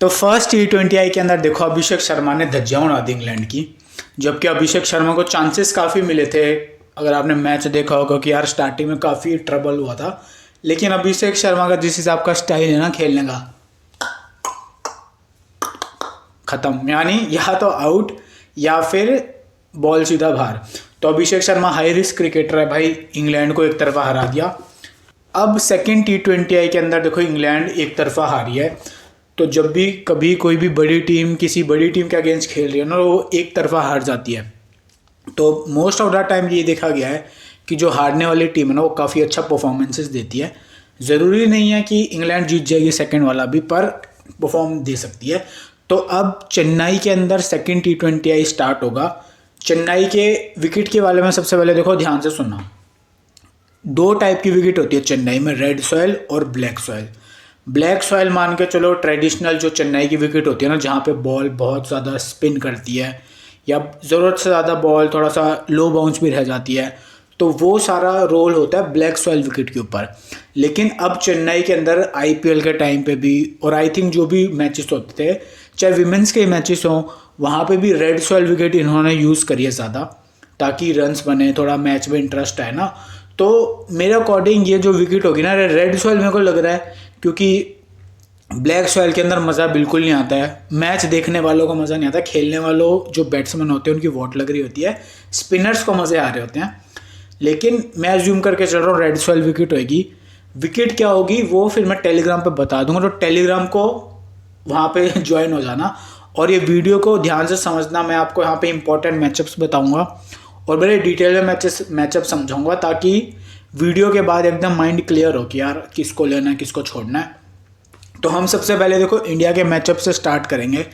तो first T20I के अंदर देखो अभिषेक शर्मा ने धज्जियां उड़ा दी इंग्लैंड की, जबकि अभिषेक शर्मा को चांसेस काफ़ी मिले थे। अगर आपने मैच देखा होगा कि यार स्टार्टिंग में काफ़ी ट्रबल हुआ था, लेकिन अभिषेक शर्मा का जिस हिसाब का स्टाइल है ना खेलने का, ख़त्म, यानी या तो आउट या फिर बॉल सीधा बाहर। तो Abhishek Sharma high risk cricketer है भाई, इंग्लैंड को एक तरफा हरा दिया। अब सेकेंड T20I के अंदर देखो इंग्लैंड एक तरफा हारी है। तो जब भी कभी कोई भी बड़ी टीम किसी बड़ी टीम के अगेंस्ट खेल रही है ना, वो एक तरफा हार जाती है। तो मोस्ट ऑफ द टाइम ये देखा गया है कि जो हारने वाली टीम है ना, वो काफ़ी अच्छा परफॉर्मेंसेस देती है। ज़रूरी नहीं है कि इंग्लैंड जीत जाएगी सेकंड वाला भी, पर परफॉर्म दे सकती है। तो अब चेन्नई के अंदर सेकंड T20I स्टार्ट होगा। चेन्नई के विकेट के बारे में सबसे पहले देखो ध्यान से सुनना। दो टाइप की विकेट होती है चेन्नई में, रेड सॉयल और ब्लैक सॉयल। ब्लैक सॉयल मान के चलो ट्रेडिशनल जो चेन्नई की विकेट होती है ना, जहाँ पे बॉल बहुत ज़्यादा स्पिन करती है या ज़रूरत से ज़्यादा बॉल थोड़ा सा लो बाउंस भी रह जाती है, तो वो सारा रोल होता है ब्लैक सॉयल विकेट के ऊपर। लेकिन अब चेन्नई के अंदर IPL के टाइम पे भी, और आई थिंक जो भी मैचेस होते थे, चाहे विमेंस के मैचेस हों, वहाँ पे भी रेड सॉयल विकेट इन्होंने यूज़ करी है ज़्यादा, ताकि रन्स बने, थोड़ा मैच में इंटरेस्ट आए ना। तो मेरे अकॉर्डिंग ये जो विकेट होगी ना, रेड सॉयल मेरे को लग रहा है, क्योंकि ब्लैक सॉयल के अंदर मज़ा बिल्कुल नहीं आता है। मैच देखने वालों को मज़ा नहीं आता, खेलने वालों जो बैट्समैन होते हैं उनकी वॉट लग रही होती है, स्पिनर्स को मज़े आ रहे होते हैं। लेकिन मैं अज्यूम करके चल रहा हूँ रेड सॉयल विकेट होगी। विकेट क्या होगी वो फिर मैं टेलीग्राम पे बता दूंगा, तो टेलीग्राम को वहाँ पे ज्वाइन हो जाना और ये वीडियो को ध्यान से समझना। मैं आपको यहाँ पे इंपॉर्टेंट मैचअप्स बताऊँगा और बड़े डिटेल में मैचअप समझाऊँगा, ताकि वीडियो के बाद एकदम माइंड क्लियर हो कि यार किसको लेना है किसको छोड़ना है। तो हम सबसे पहले देखो इंडिया के मैचअप से स्टार्ट करेंगे।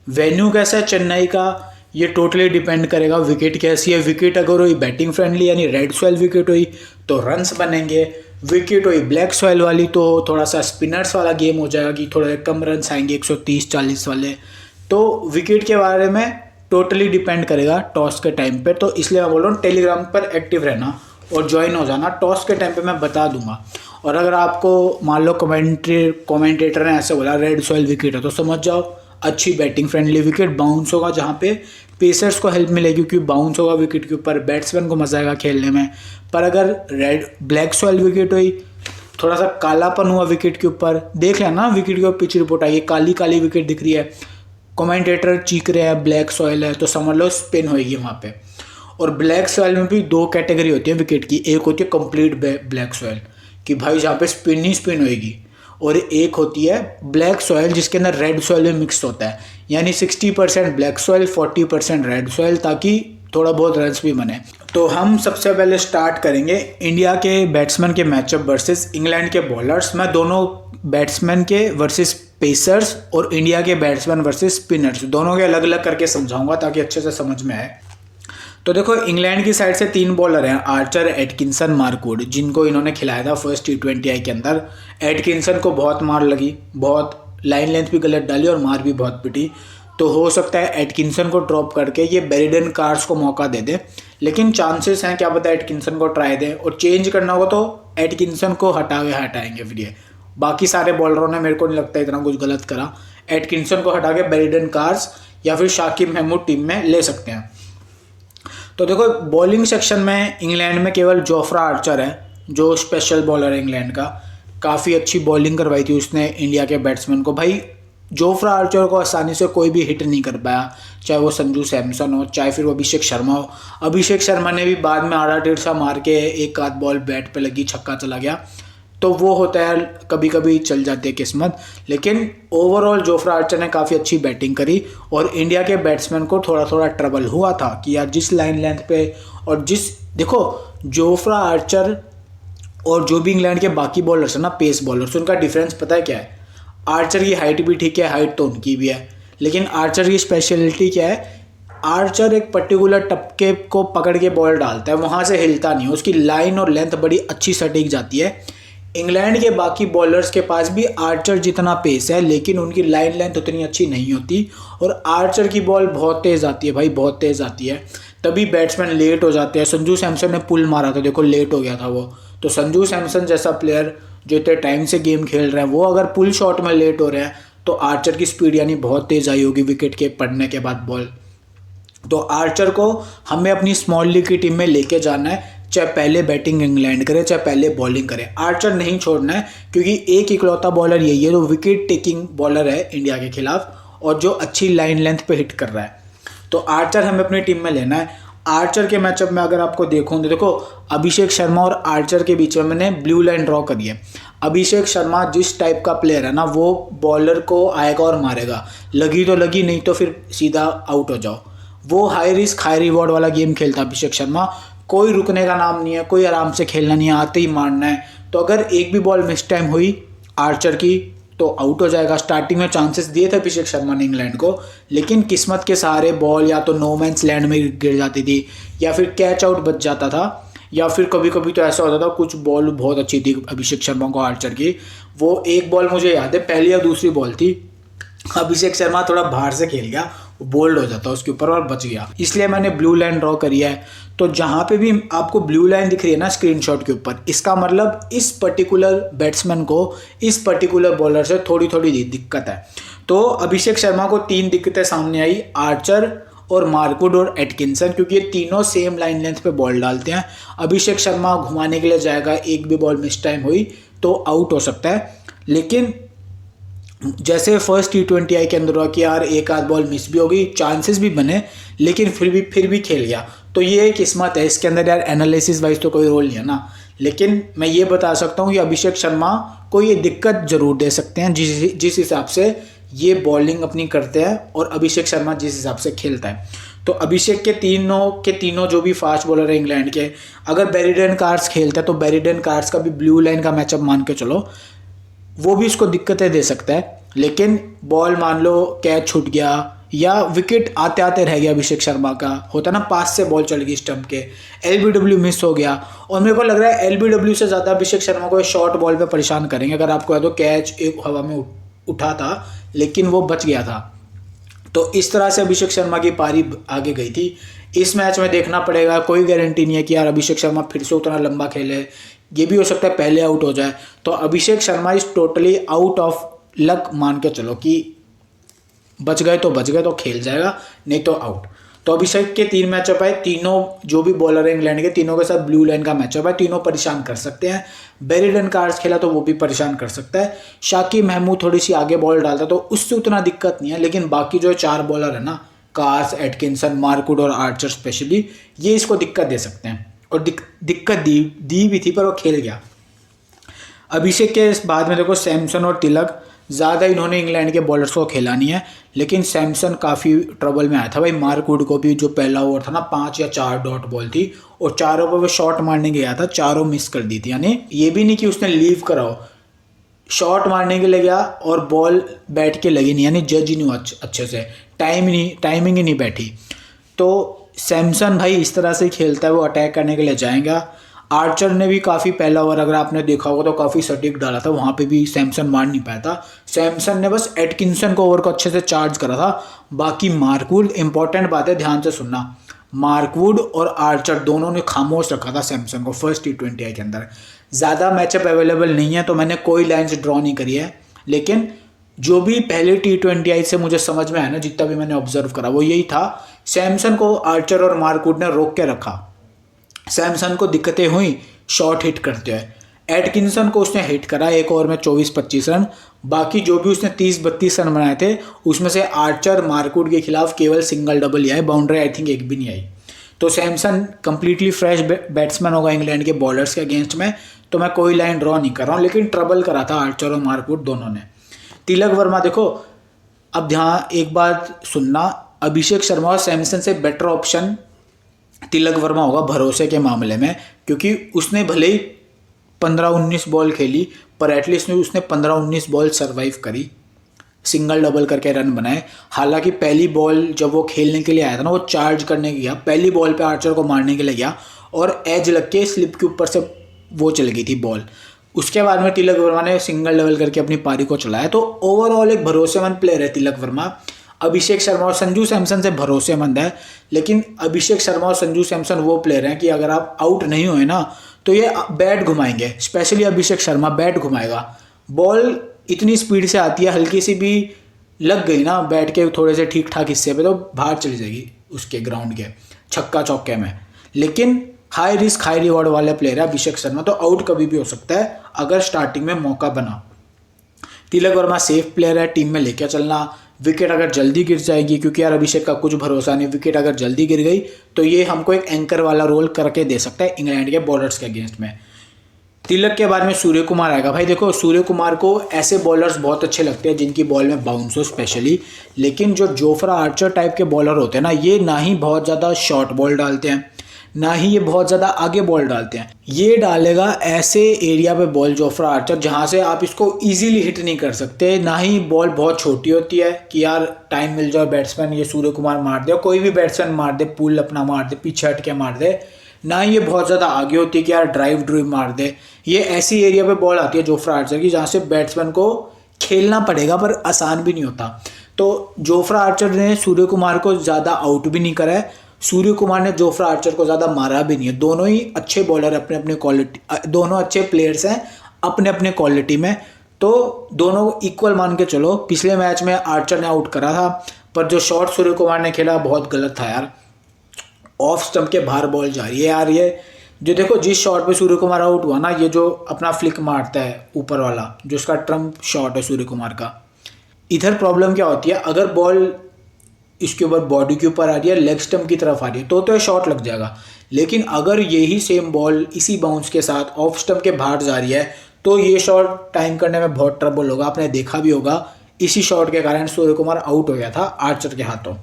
वेन्यू कैसा है चेन्नई का, ये टोटली डिपेंड करेगा विकेट कैसी है। विकेट अगर हुई बैटिंग फ्रेंडली यानी रेड सॉयल विकेट हुई तो रन्स बनेंगे। विकेट हुई ब्लैक सॉयल वाली तो थोड़ा सा स्पिनर्स वाला गेम हो जाएगा कि थोड़े कम रन्स आएंगे, 130-40 वाले। तो विकेट के बारे में टोटली डिपेंड करेगा टॉस के टाइम पे। तो इसलिए मैं बोल रहा हूँ टेलीग्राम पर एक्टिव रहना और ज्वाइन हो जाना। टॉस के टाइम पे मैं बता दूंगा। और अगर आपको मान लो कमेंटेटर ने ऐसे बोला रेड सॉयल विकेट है, तो समझ जाओ अच्छी बैटिंग फ्रेंडली विकेट, बाउंस होगा जहाँ पे पेसर्स को हेल्प मिलेगी, क्योंकि बाउंस होगा विकेट के ऊपर, बैट्समैन को मजा आएगा खेलने में। पर अगर ब्लैक सॉयल विकेट हुई, थोड़ा सा कालापन हुआ विकेट के ऊपर, देख लेना विकेट के ऊपर पिच रिपोर्ट आई, काली काली विकेट दिख रही है, कमेंटेटर चीख रहे हैं ब्लैक सॉयल है, तो समझ लो स्पिन होगी वहाँ पे। और ब्लैक सॉयल में भी दो कैटेगरी होती है विकेट की। एक होती है कंप्लीट ब्लैक सॉयल कि भाई जहाँ पे स्पिन ही स्पिन होएगी, और एक होती है ब्लैक सॉयल जिसके अंदर रेड सॉयल में मिक्स होता है, यानी 60% ब्लैक सॉयल 40% रेड सॉयल, ताकि थोड़ा बहुत रन्स भी बने। तो हम सबसे पहले स्टार्ट करेंगे इंडिया के बैट्समैन के मैचअप वर्सेस इंग्लैंड के बॉलर्स। मैं दोनों बैट्समैन के वर्सेस पेसर्स और इंडिया के बैट्समैन वर्सेस स्पिनर्स दोनों के अलग अलग करके समझाऊंगा, ताकि अच्छे से समझ में आए। तो देखो इंग्लैंड की साइड से 3 बॉलर हैं, आर्चर, एटकिंसन, मार्कवुड, जिनको इन्होंने खिलाया था फर्स्ट T20I के अंदर। एटकिंसन को बहुत मार लगी, बहुत लाइन लेंथ भी गलत डाली और मार भी बहुत पिटी। तो हो सकता है एटकिंसन को ड्रॉप करके ये ब्रेडन कार्स को मौका दे दे, लेकिन चांसेस हैं क्या पता एटकिंसन को ट्राई दें, और चेंज करना होगा तो एटकिंसन को हटाएंगे फिर ये। बाकी सारे बॉलरों ने मेरे को नहीं लगता इतना कुछ गलत करा। एटकिंसन को हटा के ब्रेडन कार्स या फिर शाकिब महमूद टीम में ले सकते हैं। तो देखो बॉलिंग सेक्शन में इंग्लैंड में केवल जोफ्रा आर्चर है जो स्पेशल बॉलर है इंग्लैंड का। काफ़ी अच्छी बॉलिंग करवाई थी उसने इंडिया के बैट्समैन को। भाई जोफ्रा आर्चर को आसानी से कोई भी हिट नहीं कर पाया, चाहे वो संजू सैमसन हो, चाहे फिर वो अभिषेक शर्मा हो। अभिषेक शर्मा ने भी बाद में आड़ा टेढ़ा मार के एक आध बॉल बैट पे लगी, छक्का चला गया। तो वो होता है, कभी कभी चल जाती है किस्मत। लेकिन ओवरऑल जोफ्रा आर्चर ने काफ़ी अच्छी बैटिंग करी और इंडिया के बैट्समैन को थोड़ा थोड़ा ट्रबल हुआ था कि यार जिस लाइन लेंथ पे और देखो जोफ्रा आर्चर और जो भी इंग्लैंड के बाकी बॉलर्स हैं ना, पेस बॉलर्स, उनका डिफरेंस पता है क्या है? आर्चर की हाइट भी ठीक है, हाइट तो उनकी भी है, लेकिन आर्चर की स्पेशलिटी क्या है? आर्चर एक पर्टिकुलर टपके को पकड़ के बॉल डालता है, वहाँ से हिलता नहीं, उसकी लाइन और लेंथ बड़ी अच्छी सटीक जाती है। इंग्लैंड के बाकी बॉलर्स के पास भी आर्चर जितना पेस है, लेकिन उनकी लाइन लेंथ उतनी अच्छी नहीं होती, और आर्चर की बॉल बहुत तेज़ आती है भाई, बहुत तेज़ आती है, तभी बैट्समैन लेट हो जाते हैं। संजू सैमसन ने पुल मारा था, देखो लेट हो गया था वो। तो संजू सैमसन जैसा प्लेयर जो इतने टाइम से गेम खेल रहे हैं, वो अगर पुल शॉट में लेट हो रहे हैं तो आर्चर की स्पीड यानी बहुत तेज़ आई होगी विकेट के पड़ने के बाद बॉल। तो आर्चर को हमें अपनी स्मॉल लीग की टीम में लेके जाना है, चाहे पहले बैटिंग इंग्लैंड करे चाहे पहले बॉलिंग करे, आर्चर नहीं छोड़ना है, क्योंकि एक इकलौता बॉलर यही है जो विकेट टेकिंग बॉलर है इंडिया के खिलाफ और जो अच्छी लाइन लेंथ पे हिट कर रहा है। तो आर्चर हमें अपनी टीम में लेना है। आर्चर के मैचअप में अगर आपको देखूँ तो देखो, अभिषेक शर्मा और आर्चर के बीच में मैंने ब्लू लाइन ड्रॉ करी है। अभिषेक शर्मा जिस टाइप का प्लेयर है ना, वो बॉलर को आएगा और मारेगा, लगी तो लगी, नहीं तो फिर सीधा आउट हो जाओ। वो हाई रिस्क हाई रिवॉर्ड वाला गेम खेलता है अभिषेक शर्मा। कोई रुकने का नाम नहीं है, कोई आराम से खेलना नहीं है, आते ही मारना है। तो अगर एक भी बॉल मिस टाइम हुई आर्चर की तो आउट हो जाएगा। स्टार्टिंग में चांसेस दिए थे अभिषेक शर्मा ने इंग्लैंड को, लेकिन किस्मत के सहारे बॉल या तो नो मैंस लैंड में गिर जाती थी या फिर कैच आउट बच जाता था, या फिर कभी कभी तो ऐसा होता था, कुछ बॉल बहुत अच्छी थी अभिषेक शर्मा को आर्चर की। वो एक बॉल मुझे याद है, पहली या दूसरी बॉल थी, अभिषेक शर्मा थोड़ा बाहर से खेल गया, बोल्ड हो जाता उसके ऊपर और बच गया, इसलिए मैंने ब्लू लाइन ड्रॉ करी है। तो जहाँ पे भी आपको ब्लू लाइन दिख रही है ना स्क्रीनशॉट के ऊपर, इसका मतलब इस पर्टिकुलर बैट्समैन को इस पर्टिकुलर बॉलर से थोड़ी थोड़ी दिक्कत है। तो अभिषेक शर्मा को 3 दिक्कतें सामने आई, आर्चर और मार्कवुड और एटकिंसन, क्योंकि ये तीनों सेम लाइन लेंथ पे बॉल डालते हैं। अभिषेक शर्मा घुमाने के लिए जाएगा, एक भी बॉल मिस टाइम हुई तो आउट हो सकता है। लेकिन जैसे फर्स्ट T20 आई के अंदर हुआ कि यार एक आध बॉल मिस भी हो गई, चांसेस भी बने, लेकिन फिर भी खेल गया। तो ये किस्मत है, इसके अंदर यार एनालिसिस वाइज तो कोई रोल नहीं है ना। लेकिन मैं ये बता सकता हूँ कि अभिषेक शर्मा को ये दिक्कत जरूर दे सकते हैं जिस हिसाब से ये बॉलिंग अपनी करते हैं और अभिषेक शर्मा जिस हिसाब से खेलता है। तो अभिषेक के तीनों जो भी फास्ट बॉलर है इंग्लैंड के, अगर बेरिडन कार्स खेलता है तो बेरिडन कार्स का भी ब्लू लाइन का मैचअप मान के चलो, वो भी उसको दिक्कतें दे सकता है। लेकिन बॉल मान लो कैच छूट गया या विकेट आते आते रह गया अभिषेक शर्मा का, होता ना पास से बॉल चल गई स्टंप के, LBW मिस हो गया, और मेरे को लग रहा है LBW से ज़्यादा अभिषेक शर्मा को शॉर्ट बॉल पे परेशान करेंगे। अगर आपको याद हो, कैच एक हवा में उठा था लेकिन वो बच गया था। तो इस तरह से अभिषेक शर्मा की पारी आगे गई थी। इस मैच में देखना पड़ेगा, कोई गारंटी नहीं है कि यार अभिषेक शर्मा फिर से उतना लंबा खेले, ये भी हो सकता है पहले आउट हो जाए। तो Abhishek Sharma is totally out of luck मान के चलो कि बच गए तो खेल जाएगा, नहीं तो आउट। तो अभिषेक के 3 मैचअप आए, तीनों जो भी बॉलर है इंग्लैंड के तीनों के साथ ब्लू लाइन का मैचअप है, तीनों परेशान कर सकते हैं। बेरिडन कार्स खेला तो वो भी परेशान कर सकता है। शाकिब महमूद थोड़ी सी आगे बॉल डालता तो उससे उतना दिक्कत नहीं है, लेकिन बाकी जो 4 बॉलर है ना, कार्स, एटकिंसन, मार्कवुड और आर्चर स्पेशली, ये इसको दिक्कत दे सकते हैं। और दिक्कत दी भी थी पर वो खेल गया। अभिषेक के बाद में देखो सैमसन और तिलक, ज़्यादा इन्होंने इंग्लैंड के बॉलर्स को खेला नहीं है, लेकिन सैमसन काफ़ी ट्रबल में आया था भाई। मार्कवुड को भी जो पहला ओवर था ना 5 या 4 डॉट बॉल थी और चारों पर वो शॉट मारने गया था, चारों मिस कर दी थी। यानी ये भी नहीं कि उसने लीव कराओ, शॉट मारने के लिए गया और बॉल बैठ के लगी नहीं, यानी जज ही नहीं हुआ अच्छे से, टाइमिंग ही नहीं बैठी। तो सैमसन भाई इस तरह से खेलता है, वो अटैक करने के लिए जाएगा। आर्चर ने भी काफ़ी पहला ओवर अगर आपने देखा होगा तो काफ़ी सटीक डाला था, वहाँ पे भी सैमसन मार नहीं पाया था। सैमसन ने बस एटकिंसन को ओवर को अच्छे से चार्ज करा था। बाकी मार्कवुड, इंपॉर्टेंट बात है ध्यान से सुनना, मार्कवुड और आर्चर दोनों ने खामोश रखा था सैमसन को फर्स्ट T20 आई के अंदर। ज़्यादा मैचअप अवेलेबल नहीं है तो मैंने कोई लाइन्स ड्रॉ नहीं करी है, लेकिन जो भी पहले T20 आई से मुझे समझ में आया ना, जितना भी मैंने ऑब्जर्व करा वो यही था, सैमसन को आर्चर और मार्कवुड ने रोक के रखा। सैमसन को दिक्कतें हुई शॉट हिट करते हुए, एटकिंसन को उसने हिट करा एक ओवर में 24-25 रन। बाकी जो भी उसने 30-32 रन बनाए थे उसमें से आर्चर, मार्कवुड के खिलाफ केवल सिंगल डबल ही आए, बाउंड्री आई थिंक एक भी नहीं आई। तो सैमसन कंप्लीटली फ्रेश बैट्समैन होगा इंग्लैंड के बॉलर्स के अगेंस्ट में, तो मैं कोई लाइन ड्रॉ नहीं कर रहा हूँ, लेकिन ट्रबल करा था आर्चर और मार्कवुड दोनों ने। तिलक वर्मा देखो, अब ध्यान एक बात सुनना, अभिषेक शर्मा और सैमसन से बेटर ऑप्शन तिलक वर्मा होगा भरोसे के मामले में, क्योंकि उसने भले ही 15-19 बॉल खेली पर एटलीस्ट उसने 15-19 बॉल सरवाइव करी, सिंगल डबल करके रन बनाए। हालांकि पहली बॉल जब वो खेलने के लिए आया था ना, वो चार्ज करने गया, पहली बॉल पे आर्चर को मारने के लिए गया और एज लग के स्लिप के ऊपर से वो चल गई थी बॉल। उसके बाद में तिलक वर्मा ने सिंगल डबल करके अपनी पारी को चलाया। तो ओवरऑल एक भरोसेमंद प्लेयर है तिलक वर्मा। अभिषेक शर्मा और संजू सैमसन से भरोसेमंद है, लेकिन अभिषेक शर्मा और संजू सैमसन वो प्लेयर हैं कि अगर आप आउट नहीं हुए ना तो ये बैट घुमाएंगे, स्पेशली अभिषेक शर्मा बैट घुमाएगा। बॉल इतनी स्पीड से आती है, हल्की सी भी लग गई ना बैट के थोड़े से ठीक ठाक हिस्से पे तो बाहर चली जाएगी उसके ग्राउंड के छक्का चौके में। लेकिन हाई रिस्क हाई रिवॉर्ड वाले प्लेयर है अभिषेक शर्मा, तो आउट कभी भी हो सकता है अगर स्टार्टिंग में मौका बना। तिलक वर्मा सेफ प्लेयर है, टीम में लेकर चलना। विकेट अगर जल्दी गिर जाएगी, क्योंकि यार अभिषेक का कुछ भरोसा नहीं, विकेट अगर जल्दी गिर गई तो ये हमको एक एंकर वाला रोल करके दे सकता है इंग्लैंड के बॉलर्स के अगेंस्ट में। तिलक के बाद में सूर्य कुमार आएगा। भाई देखो सूर्य कुमार को ऐसे बॉलर्स बहुत अच्छे लगते हैं जिनकी बॉल में बाउंस हो स्पेशली, लेकिन जो जोफ्रा आर्चर टाइप के बॉलर होते हैं ना, ये ना ही बहुत ज़्यादा शॉर्ट बॉल डालते हैं, ना ही ये बहुत ज़्यादा आगे बॉल डालते हैं। ये डालेगा ऐसे एरिया पे बॉल जोफ्रा आर्चर जहाँ से आप इसको इजीली हिट नहीं कर सकते, ना ही बॉल बहुत छोटी होती है कि यार टाइम मिल जाए बैट्समैन ये सूर्य कुमार मार दे, कोई भी बैट्समैन मार दे, पुल अपना मार दे, पीछे हट के मार दे। ना ही ये बहुत ज़्यादा आगे होती है कि यार ड्राइव मार दे। ये ऐसी एरिया पे बॉल आती है जोफ्रा आर्चर की जहाँ से बैट्समैन को खेलना पड़ेगा पर आसान भी नहीं होता। तो जोफ्रा आर्चर ने सूर्य कुमार को ज़्यादा आउट भी नहीं करा है, सूर्य कुमार ने जोफ्रा आर्चर को ज़्यादा मारा भी नहीं है। दोनों ही अच्छे बॉलर अपने अपने क्वालिटी, दोनों अच्छे प्लेयर्स हैं अपने अपने क्वालिटी में, तो दोनों इक्वल मान के चलो। पिछले मैच में आर्चर ने आउट करा था, पर जो शॉट सूर्य कुमार ने खेला बहुत गलत था यार। ऑफ स्टंप के बाहर बॉल जा रही है यार। ये जो देखो जिस शॉट पे सूर्य कुमार आउट हुआ ना, ये जो अपना फ्लिक मारता है ऊपर वाला जो उसका ट्रम्प शॉट है सूर्य कुमार का, इधर प्रॉब्लम क्या होती है, अगर बॉल इसके ऊपर बॉडी के ऊपर आ रही है, लेग स्टंप की तरफ आ रही है तो ये शॉट लग जाएगा। लेकिन अगर यही सेम बॉल इसी बाउंस के साथ ऑफ स्टंप के बाहर जा रही है तो ये शॉट टाइम करने में बहुत ट्रबल होगा। आपने देखा भी होगा इसी शॉट के कारण सूर्य कुमार आउट हो गया था आर्चर के हाथों।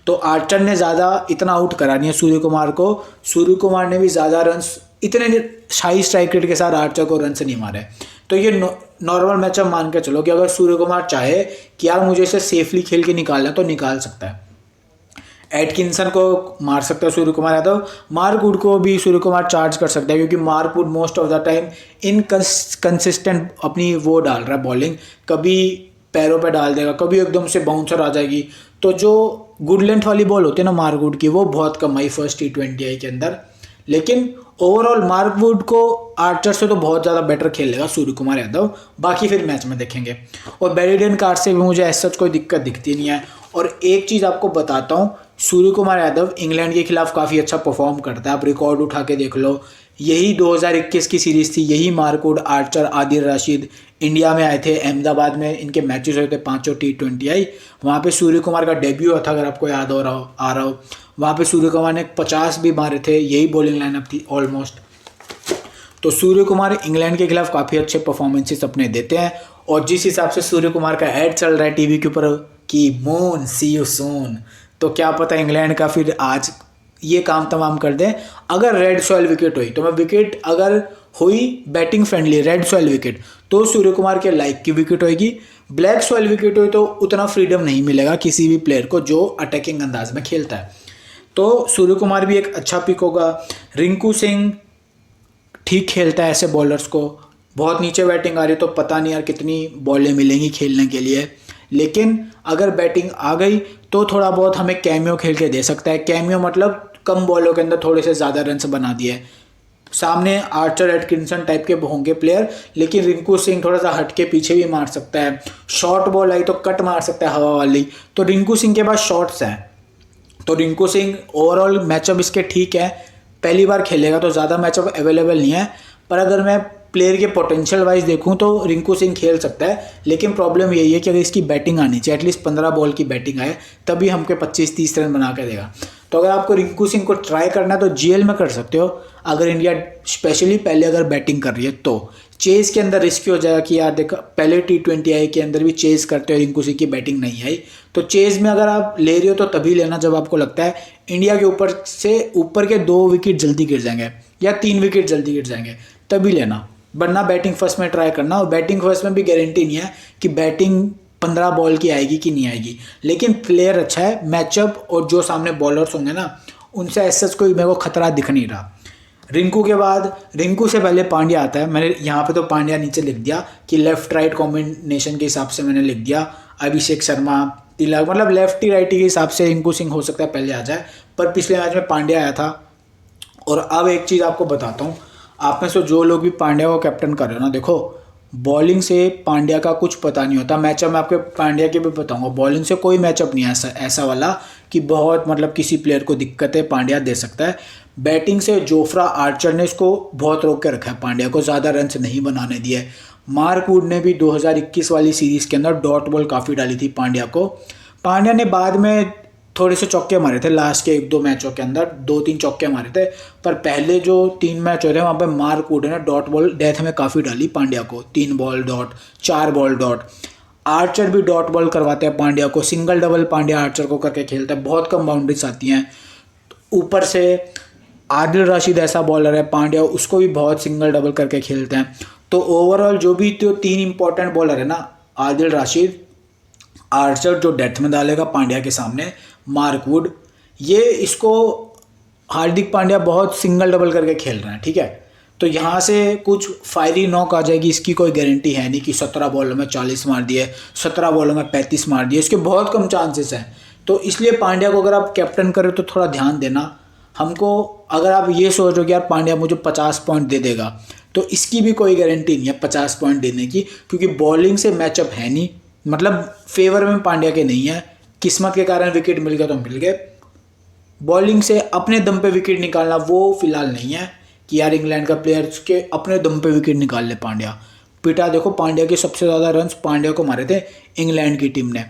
तो आर्चर ने ज़्यादा इतना आउट करा नहीं है सूर्य कुमार को, सूर्य कुमार ने भी ज़्यादा रन्स इतने शाही स्ट्राइक रेट के साथ आर्चर को रन से नहीं मारे। तो ये नॉर्मल मैचअप मान के चलो कि अगर सूर्य कुमार चाहे कि यार मुझे इसे सेफली खेल के निकालना तो निकाल सकता है। एटकिंसन को मार सकता है सूर्य कुमार यादव, मार्कवुड को भी सूर्य कुमार चार्ज कर सकता है, क्योंकि Mark Wood most of the time inconsistent अपनी वो डाल रहा है बॉलिंग, कभी पैरों पे डाल देगा, कभी एकदम से बाउंसर आ जाएगी। तो जो गुड लेंथ वाली बॉल होती है ना मार्कवुड की, वो बहुत कम आई फर्स्ट T20 आई के अंदर। लेकिन ओवरऑल मार्कवुड को आर्चर से तो बहुत ज़्यादा बेटर खेल लेगा सूर्य कुमार यादव, बाकी फिर मैच में देखेंगे। और बेरिडियन कार्ड से भी मुझे ऐसा कोई दिक्कत दिखती नहीं है। और एक चीज़ आपको बताता हूँ, सूर्य कुमार यादव इंग्लैंड के खिलाफ काफ़ी अच्छा परफॉर्म करता है, आप रिकॉर्ड उठा के देख लो। यही 2021 की सीरीज़ थी, यही Mark Wood, Archer, Adil Rashid India में आए थे, अहमदाबाद में इनके मैचेस हुए थे, 5 T20 आई। वहाँ पे सूर्य कुमार का डेब्यू हुआ था, अगर आपको याद हो रहा हो। वहाँ पे सूर्य कुमार ने 50 भी मारे थे, यही बॉलिंग लाइनअप थी ऑलमोस्ट। तो सूर्य कुमार इंग्लैंड के खिलाफ काफ़ी अच्छे परफॉर्मेंसेस अपने देते हैं। और जिस हिसाब से सूर्य कुमार का ऐड चल रहा है टीवी के ऊपर कि मून सी यू सून, तो क्या पता इंग्लैंड का फिर आज ये काम तमाम कर दें। अगर रेड सॉइल विकेट हुई तो मैं विकेट अगर हुई batting friendly red soil wicket तो सूर्य कुमार के लाइक की विकेट होगी। ब्लैक सॉइल विकेट हुई तो उतना फ्रीडम नहीं मिलेगा किसी भी प्लेयर को जो अटैकिंग अंदाज में खेलता है। तो सूर्य कुमार भी एक अच्छा पिक होगा। रिंकू सिंह ठीक खेलता है ऐसे बॉलर्स को, बहुत नीचे बैटिंग आ रही है तो पता नहीं यार कितनी बॉलें मिलेंगी खेलने के लिए, लेकिन अगर बैटिंग आ गई तो थोड़ा बहुत हमें कैमियो खेल के दे सकता है। कैमियो मतलब कम बॉलों के अंदर थोड़े से ज़्यादा रन्स बना दिए। सामने आर्चर, एटकिंसन टाइप के होंगे प्लेयर, लेकिन रिंकू सिंह थोड़ा सा हट के पीछे भी मार सकता है। शॉर्ट बॉल आई तो कट मार सकता है हवा वाली, तो रिंकू सिंह के पास शॉट्स हैं। तो रिंकू सिंह ओवरऑल मैचअप इसके ठीक है, पहली बार खेलेगा तो ज़्यादा मैचअप अवेलेबल नहीं है, पर अगर मैं प्लेयर के पोटेंशियल वाइज देखूं तो रिंकू सिंह खेल सकता है। लेकिन प्रॉब्लम यही है कि अगर इसकी बैटिंग आनी चाहिए, एटलीस्ट 15 बॉल की बैटिंग आए तभी हमको 25-30 रन बना के देगा। तो अगर आपको रिंकू सिंह को ट्राई करना है तो GL में कर सकते हो, अगर इंडिया स्पेशली पहले अगर बैटिंग कर रही है तो। चेज़ के अंदर रिस्की हो जाएगा कि यार देखो पहले T20 आई के अंदर भी चेज़ करते हो, रिंकू सिंह की बैटिंग नहीं आई, तो चेज़ में अगर आप ले रहे हो तो तभी लेना जब आपको लगता है इंडिया के ऊपर से ऊपर के 2 विकेट जल्दी गिर जाएंगे या 3 विकेट जल्दी गिर जाएंगे, तभी लेना। वरना बैटिंग फर्स्ट में ट्राई करना। और बैटिंग फर्स्ट में भी गारंटी नहीं है कि बैटिंग 15 बॉल की आएगी कि नहीं आएगी, लेकिन प्लेयर अच्छा है, मैचअप और जो सामने बॉलर्स होंगे ना उनसे ऐसा कोई मेरे को खतरा दिख नहीं रहा। रिंकू के बाद, रिंकू से पहले पांड्या आता है। मैंने यहाँ पे तो पांड्या नीचे लिख दिया कि लेफ्ट राइट कॉम्बिनेशन के हिसाब से मैंने लिख दिया। अभिषेक शर्मा, तिलक, मतलब लेफ्टी राइटी के हिसाब से रिंकू सिंह हो सकता है पहले आ जाए, पर पिछले मैच में पांड्या आया था। और अब एक चीज़ आपको बताता हूँ, आप में से जो लोग भी पांड्या को कैप्टन कर रहे हो ना, देखो बॉलिंग से पांड्या का कुछ पता नहीं होता। मैचअप मैं आपके पांड्या के भी बताऊंगा, बॉलिंग से कोई मैचअप नहीं है ऐसा वाला कि बहुत मतलब किसी प्लेयर को दिक्कत है, पांड्या दे सकता है। बैटिंग से जोफ्रा आर्चर ने इसको बहुत रोक के रखा है, पांड्या को ज़्यादा रन नहीं बनाने दिए। मार्क वुड ने भी 2021 वाली सीरीज़ के अंदर डॉट बॉल काफ़ी डाली थी पांड्या को। पांड्या ने बाद में थोड़े से चौके मारे थे लास्ट के 1-2 मैचों के अंदर, 2-3 चौके मारे थे, पर पहले जो 3 मैच हो रहे हैं वहाँ पे मार्क वुड ने डॉट बॉल डेथ में काफ़ी डाली पांड्या को, 3 ball dot, 4 ball dot. Archer भी डॉट बॉल करवाते हैं पांड्या को, सिंगल डबल पांड्या आर्चर को करके खेलता है, बहुत कम बाउंड्रीज आती हैं। ऊपर से आदिल रशीद ऐसा बॉलर है पांड्या, उसको भी बहुत सिंगल डबल करके खेलते हैं। तो ओवरऑल जो भी तो 3 इंपॉर्टेंट बॉलर है ना, आदिल रशीद, आर्चर जो डेथ में डालेगा पांड्या के सामने, मार्क वुड, ये इसको हार्दिक पांड्या बहुत सिंगल डबल करके खेल रहे हैं, ठीक है। तो यहाँ से कुछ फायरी नॉक आ जाएगी इसकी कोई गारंटी है नहीं कि 17 बॉलों में 40 मार दिए, 17 बॉलों में 35 मार दिए, इसके बहुत कम चांसेस हैं। तो इसलिए पांड्या को अगर आप कैप्टन करें तो थोड़ा ध्यान देना। हमको अगर आप ये सोचो कि यार पांड्या मुझे 50 पॉइंट दे देगा, तो इसकी भी कोई गारंटी नहीं है 50 पॉइंट देने की, क्योंकि बॉलिंग से मैचअप है नहीं, मतलब फेवर में पांड्या के नहीं है। किस्मत के कारण विकेट मिल गया तो मिल गए, बॉलिंग से अपने दम पे विकेट निकालना वो फिलहाल नहीं है कि यार इंग्लैंड का प्लेयर्स के अपने दम पे विकेट निकाल ले पांड्या। पिटा देखो, पांड्या के सबसे ज़्यादा रन्स पांड्या को मारे थे इंग्लैंड की टीम ने।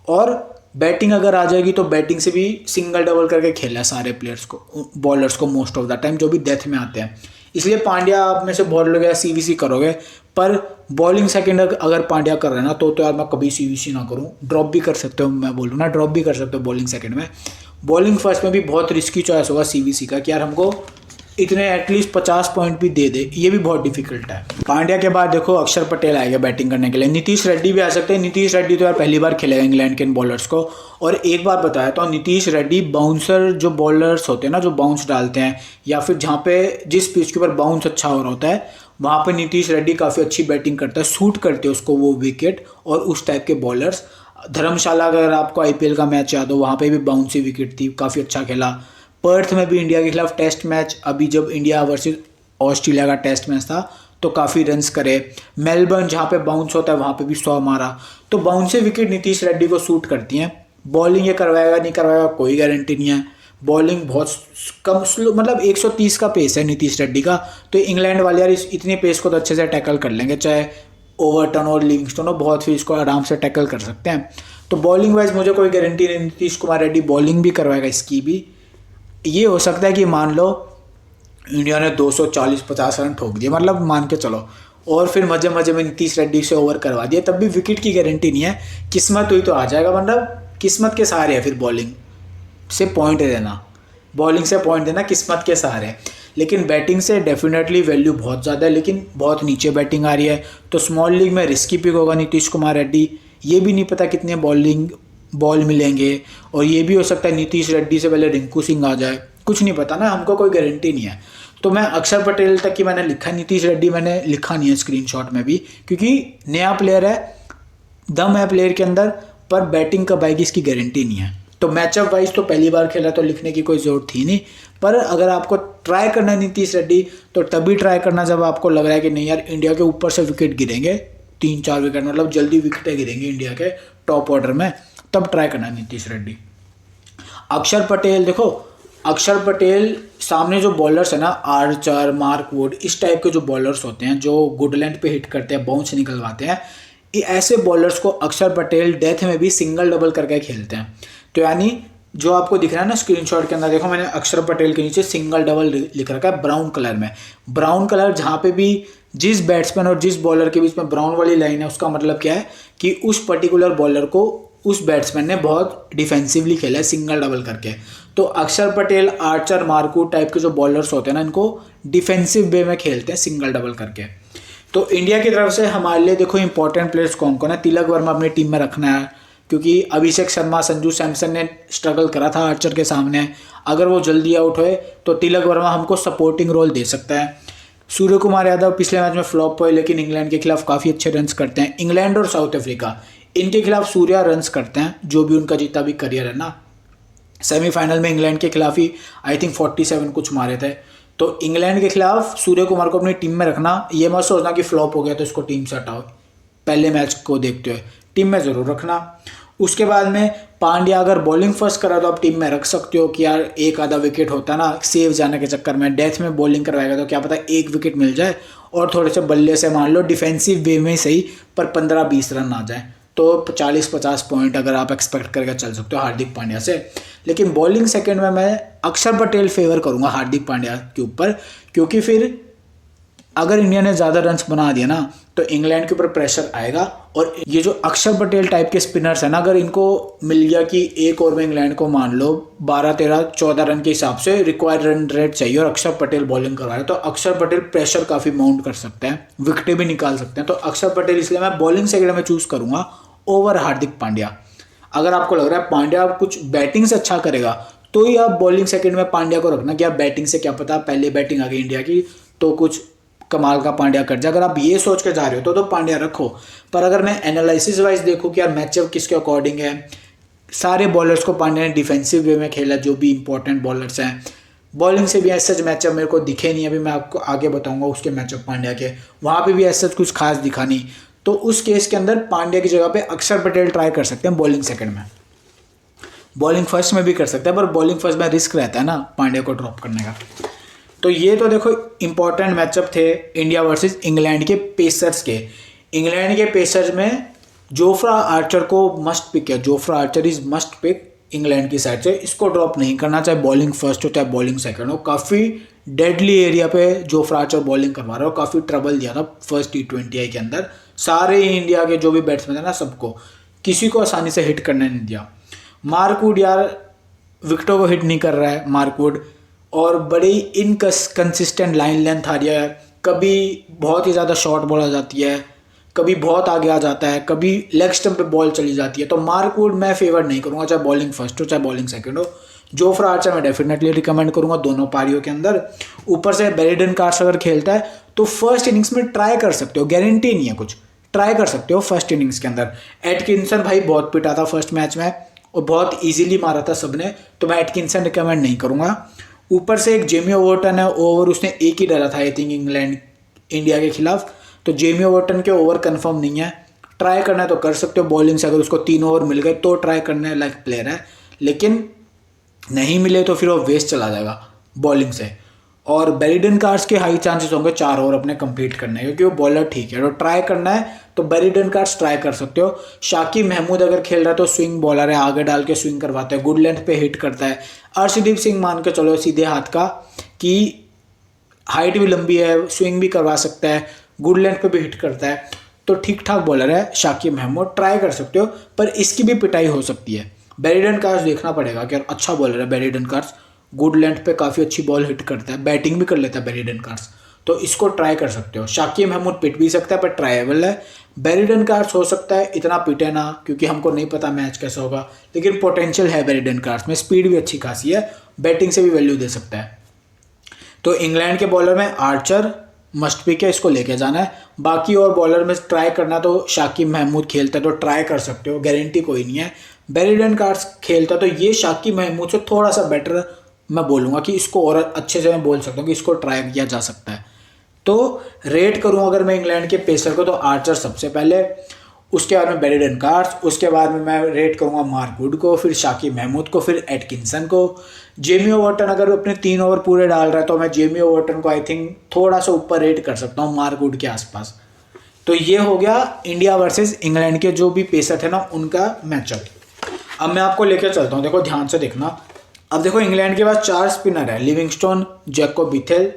और बैटिंग अगर आ जाएगी तो बैटिंग से भी सिंगल डबल करके खेला है सारे प्लेयर्स को, बॉलर्स को मोस्ट ऑफ द टाइम जो भी डेथ में आते हैं। इसलिए पांड्या आप में से बहुत लोग सीवीसी करोगे, पर बॉलिंग सेकंड अगर पांड्या कर रहे हैं ना तो यार मैं कभी सीवीसी ना करूं, ड्रॉप भी कर सकते हो, मैं बोलूँ ना ड्रॉप भी कर सकते हो बॉलिंग सेकंड में। बॉलिंग फर्स्ट में भी बहुत रिस्की चॉइस होगा सीवीसी का कि यार हमको इतने एटलीस्ट 50 पॉइंट भी दे दे, ये भी बहुत डिफिकल्ट है। पांड्या के बाद देखो अक्षर पटेल आएगा बैटिंग करने के लिए, नीतीश रेड्डी भी आ सकते हैं। नीतीश रेड्डी तो यार पहली बार खेलेगा इंग्लैंड के इन बॉलर्स को। और एक बार बताया तो नीतीश रेड्डी बाउंसर जो बॉलर्स होते हैं ना, जो बाउंस डालते हैं या फिर जहाँ पे जिस पिच के ऊपर बाउंस अच्छा हो रहा होता है वहाँ पे नीतीश रेड्डी काफ़ी अच्छी बैटिंग करता है, सूट करते हैं उसको वो विकेट और उस टाइप के बॉलर्स। धर्मशाला अगर आपको आईपीएल का मैच याद हो, वहाँ पे भी बाउंसी विकेट थी, काफ़ी अच्छा खेला। पर्थ में भी इंडिया के खिलाफ टेस्ट मैच, अभी जब इंडिया वर्सेस ऑस्ट्रेलिया का टेस्ट मैच था तो काफ़ी रन्स करे। मेलबर्न जहाँ पे बाउंस होता है वहाँ पे भी 100 मारा। तो बाउंसी विकेट नीतीश रेड्डी को सूट करती हैं। बॉलिंग ये करवाएगा नहीं करवाएगा कोई गारंटी नहीं है, बॉलिंग बहुत कम स्लो, मतलब 130 का पेस है नीतीश रेड्डी का। तो इंग्लैंड वाले यार इतनी पेस को तो अच्छे से टैकल कर लेंगे, चाहे ओवरटन और लिविंगस्टोन हो, बहुत फिर इसको आराम से टैकल कर सकते हैं। तो बॉलिंग वाइज मुझे कोई गारंटी नहीं, नीतीश कुमार रेड्डी बॉलिंग भी करवाएगा इसकी भी। ये हो सकता है कि मान लो इंडिया ने 240-50 रन ठोक दिए, मतलब मान के चलो, और फिर मजे मजे में नीतीश रेड्डी से ओवर करवा दिया, तब भी विकेट की गारंटी नहीं है। किस्मत हुई तो आ जाएगा, मतलब किस्मत के सहारे है फिर बॉलिंग से पॉइंट देना, बॉलिंग से पॉइंट देना किस्मत के सहारे। लेकिन बैटिंग से डेफिनेटली वैल्यू बहुत ज़्यादा है, लेकिन बहुत नीचे बैटिंग आ रही है। तो स्मॉल लीग में रिस्की पिक होगा नीतीश कुमार रेड्डी। ये भी नहीं पता कितने बॉल मिलेंगे, और ये भी हो सकता है नीतीश रेड्डी से पहले रिंकू सिंह आ जाए, कुछ नहीं पता ना, हमको कोई गारंटी नहीं है। तो मैं अक्षर पटेल तक की मैंने लिखा है, नीतीश रेड्डी मैंने लिखा नहीं है स्क्रीनशॉट में भी, क्योंकि नया प्लेयर है, दम है प्लेयर के अंदर, पर बैटिंग कब आएगी इसकी गारंटी नहीं है। तो मैचअप वाइज तो पहली बार खेला तो लिखने की कोई ज़रूरत थी नहीं, पर अगर आपको ट्राई करना है नीतीश रेड्डी तो तभी ट्राई करना जब आपको लग रहा है कि नहीं यार इंडिया के ऊपर से विकेट गिरेंगे, 3-4 विकेट, मतलब जल्दी विकेटें गिरेंगी इंडिया के टॉप ऑर्डर में, तब ट्राई करना है नीतीश रेड्डी। अक्षर पटेल देखो, अक्षर पटेल सामने जो बॉलर्स है ना, आर्चर, मार्क वुड, इस टाइप के जो बॉलर्स होते हैं जो गुड लेंथ पे हिट करते हैं, बाउंस निकलवाते हैं, ये ऐसे बॉलर्स को अक्षर पटेल डेथ में भी सिंगल डबल करके खेलते हैं। तो यानी जो आपको दिख रहा है ना स्क्रीनशॉट के अंदर, देखो मैंने अक्षर पटेल के नीचे सिंगल डबल लिख रखा है ब्राउन कलर में। ब्राउन कलर जहाँ पे भी जिस बैट्समैन और जिस बॉलर के बीच में ब्राउन वाली लाइन है, उसका मतलब क्या है कि उस पर्टिकुलर बॉलर को उस बैट्समैन ने बहुत डिफेंसिवली खेला है सिंगल डबल करके। तो अक्षर पटेल, आर्चर, मार्कू टाइप के जो बॉलर्स होते हैं ना, इनको डिफेंसिव वे में खेलते हैं सिंगल डबल करके। तो इंडिया की तरफ से हमारे लिए देखो इंपॉर्टेंट प्लेयर्स कौन कौन है। तिलक वर्मा अपनी टीम में रखना है, क्योंकि अभिषेक शर्मा, संजू सैमसन ने स्ट्रगल करा था आर्चर के सामने, अगर वो जल्दी आउट हुए तो तिलक वर्मा हमको सपोर्टिंग रोल दे सकता है। सूर्य कुमार यादव पिछले मैच में फ्लॉप हुए, लेकिन इंग्लैंड के खिलाफ काफ़ी अच्छे रन्स करते हैं। इंग्लैंड और साउथ अफ्रीका, इनके खिलाफ सूर्या रन्स करते हैं, जो भी उनका जितना भी करियर है ना। सेमीफाइनल में इंग्लैंड के खिलाफ ही आई थिंक 47 कुछ मारे थे, तो इंग्लैंड के खिलाफ सूर्य कुमार को अपनी टीम में रखना, ये मत सोचना कि फ्लॉप हो गया तो इसको टीम से हटाओ, पहले मैच को देखते हुए टीम में ज़रूर रखना। उसके बाद में पांड्या अगर बॉलिंग फर्स्ट करा तो आप टीम में रख सकते हो कि यार एक आधा विकेट होता है ना, सेव जाने के चक्कर में डेथ में बॉलिंग करवाएगा तो क्या पता एक विकेट मिल जाए और थोड़े से बल्ले से मान लो डिफेंसिव वे में सही पर 15-20 रन आ जाए, तो 40-50 पॉइंट अगर आप एक्सपेक्ट करके चल सकते हो हार्दिक पांड्या से। लेकिन बॉलिंग सेकंड में मैं अक्षर पटेल फेवर करूंगा हार्दिक पांड्या के ऊपर, क्योंकि फिर अगर इंडिया ने ज़्यादा रन्स बना दिया ना तो इंग्लैंड के ऊपर प्रेशर आएगा। और ये जो अक्षर पटेल टाइप के स्पिनर्स हैं ना, अगर इनको मिल गया कि एक ओवर में इंग्लैंड को मान लो 12-13-14 रन के हिसाब से रिक्वायर्ड रन रेट चाहिए और अक्षर पटेल बॉलिंग करवा रहे हैं, तो अक्षर पटेल प्रेशर काफ़ी माउंट कर सकते हैं, विकेटें भी निकाल सकते हैं। तो अक्षर पटेल इसलिए मैं बॉलिंग सेगमेंट में चूज़ करूँगा ओवर हार्दिक पांड्या। अगर आपको लग रहा है पांड्या कुछ बैटिंग से अच्छा करेगा तो ही आप बॉलिंग सेकंड में पांड्या को रखना कि आप बैटिंग से क्या पता पहले बैटिंग आ गई इंडिया की तो कुछ कमाल का पांड्या कर जाए। अगर आप ये सोच के जा रहे हो तो पांड्या रखो। पर अगर मैं एनालिसिस वाइज देखूँ कि यार मैचअप किसके अकॉर्डिंग है, सारे बॉलर्स को पांड्या ने डिफेंसिव वे में खेला, जो भी इंपॉर्टेंट बॉलर्स हैं, बॉलिंग से भी ऐसा मैचअप मेरे को दिखे नहीं। अभी मैं आपको आगे बताऊंगा उसके मैचअप पांड्या के, वहाँ पे भी ऐसा कुछ खास दिखा नहीं। तो उस केस के अंदर पांड्या की जगह पे अक्षर पटेल ट्राई कर सकते हैं बॉलिंग सेकंड में। बॉलिंग फर्स्ट में भी कर सकते हैं पर बॉलिंग फर्स्ट में रिस्क रहता है ना पांड्या को ड्रॉप करने का। तो ये तो देखो इंपॉर्टेंट मैचअप थे इंडिया वर्सेस इंग्लैंड के पेसर्स के। इंग्लैंड के पेसर्स में जोफ्रा आर्चर को मस्ट पिक है, Jofra Archer is must pick England की साइड से। इसको ड्रॉप नहीं करना, चाहे बॉलिंग फर्स्ट हो चाहे बॉलिंग सेकंड हो। काफ़ी डेडली एरिया पे जोफ्रा आर्चर बॉलिंग करवा रहा हो, काफ़ी ट्रबल दिया था फर्स्ट T20I के अंदर। सारे इंडिया के जो भी बैट्समैन थे ना, सबको किसी को आसानी से हिट करने नहीं दिया। मार्क वुड यार विकेटों को हिट नहीं कर रहा है मार्क वुड, और बड़ी इनकंसिस्टेंट लाइन लेंथ आ रही है। कभी बहुत ही ज़्यादा शॉर्ट बॉल आ जाती है, कभी बहुत आगे आ जाता है, कभी लेग स्टंप पे बॉल चली जाती है। तो मार्क वुड मैं फेवर नहीं करूँगा, चाहे बॉलिंग फर्स्ट हो चाहे बॉलिंग सेकंड हो। जोफ्रा आर्चर मैं डेफिनेटली रिकमेंड करूँगा दोनों पारियों के अंदर। ऊपर से ब्रेंडन कार्स अगर खेलता है तो फर्स्ट इनिंग्स में ट्राई कर सकते हो, गारंटी नहीं है कुछ, ट्राई कर सकते हो फर्स्ट इनिंग्स के अंदर। एटकिंसन भाई बहुत पिटा था फर्स्ट मैच में और बहुत ईजिली मारा था सबने, तो मैं एटकिंसन रिकमेंड नहीं करूँगा। ऊपर से एक जेमी ओवर्टन है, ओवर उसने एक ही डाला था आई थिंक इंडिया के खिलाफ, तो जेमी ओवर्टन के ओवर कंफर्म नहीं है। ट्राई करना है तो कर सकते हो बॉलिंग से, अगर उसको 3 ओवर मिल गए तो ट्राई करने लायक प्लेयर है, लेकिन नहीं मिले तो फिर वो वेस्ट चला जाएगा बॉलिंग से। और ब्रेंडन कार्स के हाई चांसेस होंगे 4 ओवर अपने कंप्लीट करने के, क्योंकि वो बॉलर ठीक है। तो ट्राई करना है तो ब्रेंडन कार्स ट्राई कर सकते हो। शाकिब महमूद अगर खेल रहा है तो स्विंग बॉलर है, आगे डाल के स्विंग करवाता है, गुड लेंथ पे हिट करता है। अर्शदीप सिंह मान के चलो सीधे हाथ का कि हाइट भी लंबी है, स्विंग भी करवा सकता है, गुड लेंथ पे भी हिट करता है, तो ठीक ठाक बॉलर है शाकिब महमूद, ट्राई कर सकते हो। पर इसकी भी पिटाई हो सकती है। ब्रेंडन कार्स देखना पड़ेगा कि अच्छा बॉलर है ब्रेंडन कार्स, गुड लेंथ पे काफ़ी अच्छी बॉल हिट करता है, बैटिंग भी कर लेता है ब्रेंडन कार्स, तो इसको ट्राई कर सकते हो। शाकिब महमूद पिट भी सकता है पर ट्राएबल है। ब्रेंडन कार्स हो सकता है इतना पिटे ना, क्योंकि हमको नहीं पता मैच कैसा होगा, लेकिन पोटेंशियल है ब्रेंडन कार्स में, स्पीड भी अच्छी खासी है, बैटिंग से भी वैल्यू दे सकता है। तो इंग्लैंड के बॉलर में आर्चर मस्ट पिक है, इसको लेके जाना है। बाकी और बॉलर में ट्राई करना तो शाकिब महमूद खेलता है तो ट्राई कर सकते हो, गारंटी कोई नहीं है। ब्रेंडन कार्स खेलता तो ये शाकिब महमूद से थोड़ा सा बेटर मैं बोलूँगा कि इसको और अच्छे से मैं बोल सकता हूँ कि इसको ट्राई किया जा सकता है। तो रेट करूँ अगर मैं इंग्लैंड के पेसर को तो आर्चर सबसे पहले, उसके बाद में ब्रेंडन कार्स, उसके बाद में मैं रेट करूँगा मार्क वुड को, फिर शाकिब महमूद को, फिर एटकिंसन को। जेमी ओवर्टन अगर अपने 3 ओवर पूरे डाल रहा है तो मैं जेमी ओवर्टन को आई थिंक थोड़ा सा ऊपर रेट कर सकता हूँ मार्क वुड के आसपास। तो ये हो गया इंडिया वर्सेस इंग्लैंड के जो भी पेसर थे ना उनका मैचअप। अब मैं आपको लेकर चलता हूँ, देखो ध्यान से देखना। अब देखो इंग्लैंड के पास 4 स्पिनर है, लिविंगस्टोन, जैकोब बिथेल,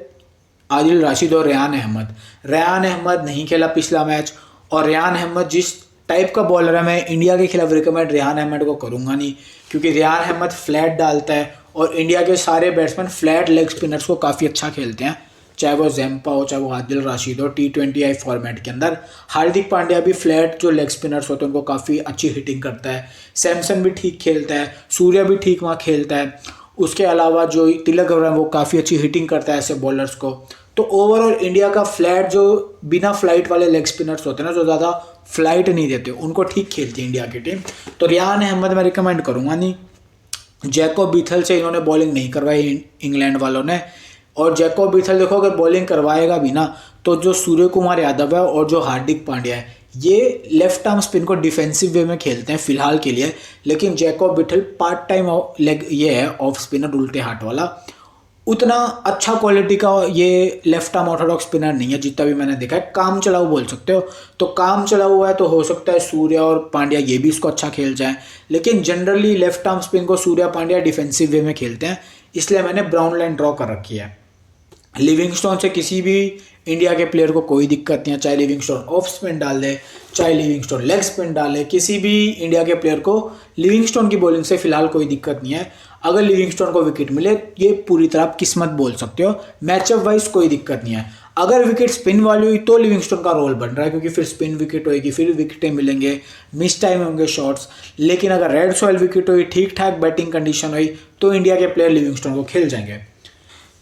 आदिल राशिद और रेयान अहमद। रेयान अहमद नहीं खेला पिछला मैच, और रेयान अहमद जिस टाइप का बॉलर है मैं इंडिया के खिलाफ रिकमेंड रेयान अहमद को करूँगा नहीं, क्योंकि रेयान अहमद फ्लैट डालता है और इंडिया के सारे बैट्समैन फ्लैट लेग स्पिनर्स को काफ़ी अच्छा खेलते हैं, चाहे वो जैम्पा हो चाहे वो आदिल राशिद हो। T20I फॉर्मेट के अंदर हार्दिक पांड्या भी फ्लैट जो लेग स्पिनर्स होते हैं उनको काफ़ी अच्छी हिटिंग करता है, सैमसन भी ठीक खेलता है, सूर्या भी ठीक वहाँ खेलता है। उसके अलावा जो तिलक वर्मा वो काफ़ी अच्छी हिटिंग करता है ऐसे बॉलर्स को। तो ओवरऑल इंडिया का फ्लैट जो बिना फ्लाइट वाले लेग स्पिनर्स होते हैं ना, जो ज़्यादा फ्लाइट नहीं देते, उनको ठीक खेलती है इंडिया की टीम। तो रेयान अहमद मैं रिकमेंड करूँगा नहीं। जैकोब बिथल से इन्होंने बॉलिंग नहीं करवाई इंग्लैंड वालों ने। और जैकब बिथल देखो अगर बॉलिंग करवाएगा भी ना, तो जो सूर्य कुमार यादव है और जो हार्दिक पांड्या है, ये लेफ्ट आर्म स्पिन को डिफेंसिव वे में खेलते हैं फिलहाल के लिए। लेकिन Jacob Bethell part time leg ये है ऑफ स्पिनर उल्टे हाथ वाला, उतना अच्छा क्वालिटी का ये लेफ्ट आर्म ऑर्थोडॉक्स स्पिनर नहीं है जितना भी मैंने देखा है। काम चलाऊ बोल सकते हो, तो काम चला हुआ है तो हो सकता है सूर्य और पांड्या ये भी इसको अच्छा खेल जाए, लेकिन जनरली लेफ्ट आर्म स्पिन को सूर्या पांड्या डिफेंसिव वे में खेलते हैं, इसलिए मैंने ब्राउन लाइन ड्रॉ कर रखी है। लिविंगस्टोन से किसी भी इंडिया के प्लेयर को कोई दिक्कत नहीं है, चाहे लिविंगस्टोन ऑफ स्पिन डाल दे, चाहे लिविंगस्टोन लेग स्पिन डाले, किसी भी इंडिया के प्लेयर को लिविंगस्टोन की बॉलिंग से फिलहाल कोई दिक्कत नहीं है। अगर लिविंगस्टोन को विकेट मिले ये पूरी तरह आप किस्मत बोल सकते हो, मैचअप वाइज कोई दिक्कत नहीं है। अगर विकेट स्पिन वाली हुई तो लिविंगस्टोन का रोल बन रहा है, क्योंकि फिर स्पिन विकेट होगी, फिर विकेटें मिलेंगे, मिस टाइम होंगे शॉट्स। लेकिन अगर रेड सॉइल विकेट हुई, ठीक ठाक बैटिंग कंडीशन हुई, तो इंडिया के प्लेयर लिविंगस्टोन को खेल जाएंगे।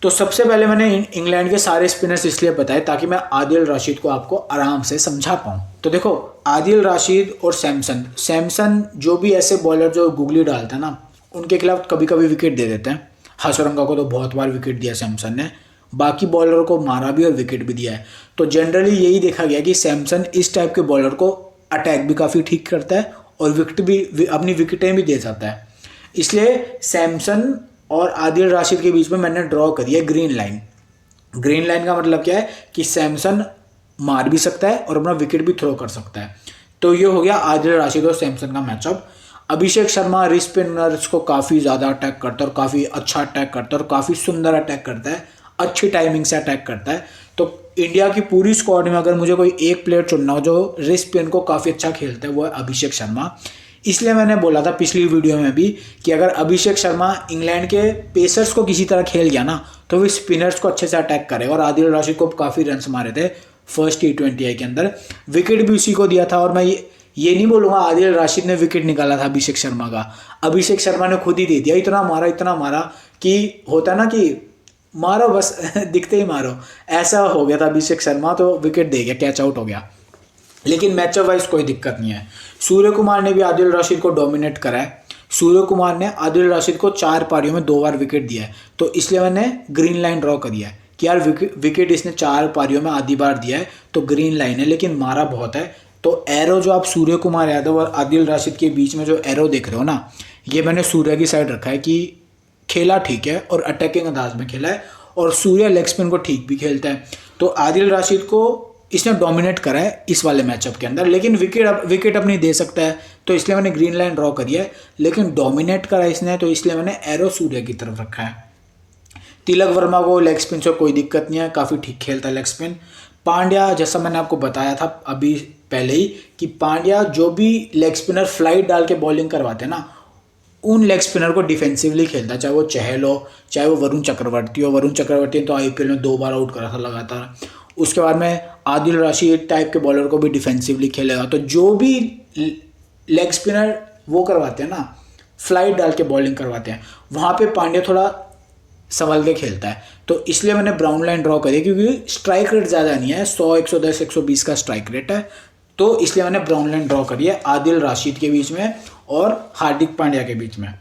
तो सबसे पहले मैंने इंग्लैंड के सारे स्पिनर्स इसलिए बताए ताकि मैं आदिल राशिद को आपको आराम से समझा पाऊँ। तो देखो आदिल राशिद और सैमसन जो भी ऐसे बॉलर जो गुगली डालते हैं ना, उनके खिलाफ कभी कभी विकेट दे देते हैं। हसरंगा को तो बहुत बार विकेट दिया सैमसन ने, बाकी बॉलर को मारा भी और विकेट भी दिया है। तो जनरली यही देखा गया कि सैमसन इस टाइप के बॉलर को अटैक भी काफ़ी ठीक करता है और विकेट भी अपनी विकेटें भी दे जाता है। इसलिए सैमसन और आदिल राशिद के बीच में मैंने ड्रॉ करी है ग्रीन लाइन। ग्रीन लाइन का मतलब क्या है कि सैमसन मार भी सकता है और अपना विकेट भी थ्रो कर सकता है। तो ये हो गया आदिल राशिद और सैमसन का matchup. Abhishek Sharma wrist spinners को काफ़ी ज़्यादा अटैक करता है और काफ़ी अच्छा अटैक करता है और काफ़ी सुंदर अटैक करता है, अच्छी टाइमिंग से अटैक करता है। तो इंडिया की पूरी स्क्वाड में अगर मुझे कोई एक प्लेयर चुनना हो जो रिस्ट स्पिन को काफ़ी अच्छा खेलता है, वो है अभिषेक शर्मा। इसलिए मैंने बोला था पिछली वीडियो में भी कि अगर अभिषेक शर्मा इंग्लैंड के पेसर्स को किसी तरह खेल गया ना, तो वो स्पिनर्स को अच्छे से अटैक करेगा। और आदिल राशिद को काफ़ी रन्स मारे थे फर्स्ट T20I के अंदर, विकेट भी उसी को दिया था। और मैं ये नहीं बोलूँगा आदिल राशिद ने विकेट निकाला था अभिषेक शर्मा का, अभिषेक शर्मा ने खुद ही दे दिया। इतना मारा कि होता ना कि मारो बस दिखते ही मारो, ऐसा हो गया था अभिषेक शर्मा, तो विकेट दे गया, कैच आउट हो गया। लेकिन मैचअप वाइज कोई दिक्कत नहीं है। सूर्य कुमार ने भी आदिल राशिद को डोमिनेट करा है। सूर्य कुमार ने आदिल राशिद को 4 पारियों में 2 बार विकेट दिया है। तो इसलिए मैंने ग्रीन लाइन ड्रॉ करी है कि यार विकेट इसने 4 पारियों में आधी बार दिया है, तो ग्रीन लाइन है, लेकिन मारा बहुत है। तो एरो जो आप सूर्य कुमार यादव और आदिल राशिद के बीच में जो एरो देख रहे हो ना, ये मैंने सूर्य की साइड रखा है कि खेला ठीक है और अटैकिंग अंदाज में खेला है, और सूर्य लेग स्पिन को ठीक भी खेलता है। तो आदिल राशिद को इसने डोमिनेट करा है इस वाले मैचअप के अंदर, लेकिन विकेट अपनी दे सकता है, तो इसलिए मैंने ग्रीन लाइन ड्रॉ करी है। लेकिन डोमिनेट करा इसने, तो इसलिए मैंने एरो सूर्य की तरफ रखा है। तिलक वर्मा को लेग स्पिन से कोई दिक्कत नहीं है, काफ़ी ठीक खेलता है लेग स्पिन। पांड्या, जैसा मैंने आपको बताया था अभी पहले ही कि पांड्या जो भी लेग स्पिनर फ्लाइट डाल के बॉलिंग करवाते हैं ना, उन लेग स्पिनर को डिफेंसिवली खेलता है, चाहे वो चहल हो, चाहे वो वरुण चक्रवर्ती हो। वरुण चक्रवर्ती ने तो IPL में 2 बार आउट करा था लगातार। उसके बाद में आदिल राशिद टाइप के बॉलर को भी डिफेंसिवली खेलेगा। तो जो भी लेग स्पिनर वो करवाते हैं ना, फ्लाइट डाल के बॉलिंग करवाते हैं, वहाँ पे पांड्या थोड़ा संभल के खेलता है। तो इसलिए मैंने ब्राउन लाइन ड्रॉ करी, क्योंकि स्ट्राइक रेट ज़्यादा नहीं है, 100, 110, 120 का स्ट्राइक रेट है। तो इसलिए मैंने ब्राउन लाइन ड्रॉ करी है आदिल राशिद के बीच में और हार्दिक पांड्या के बीच में।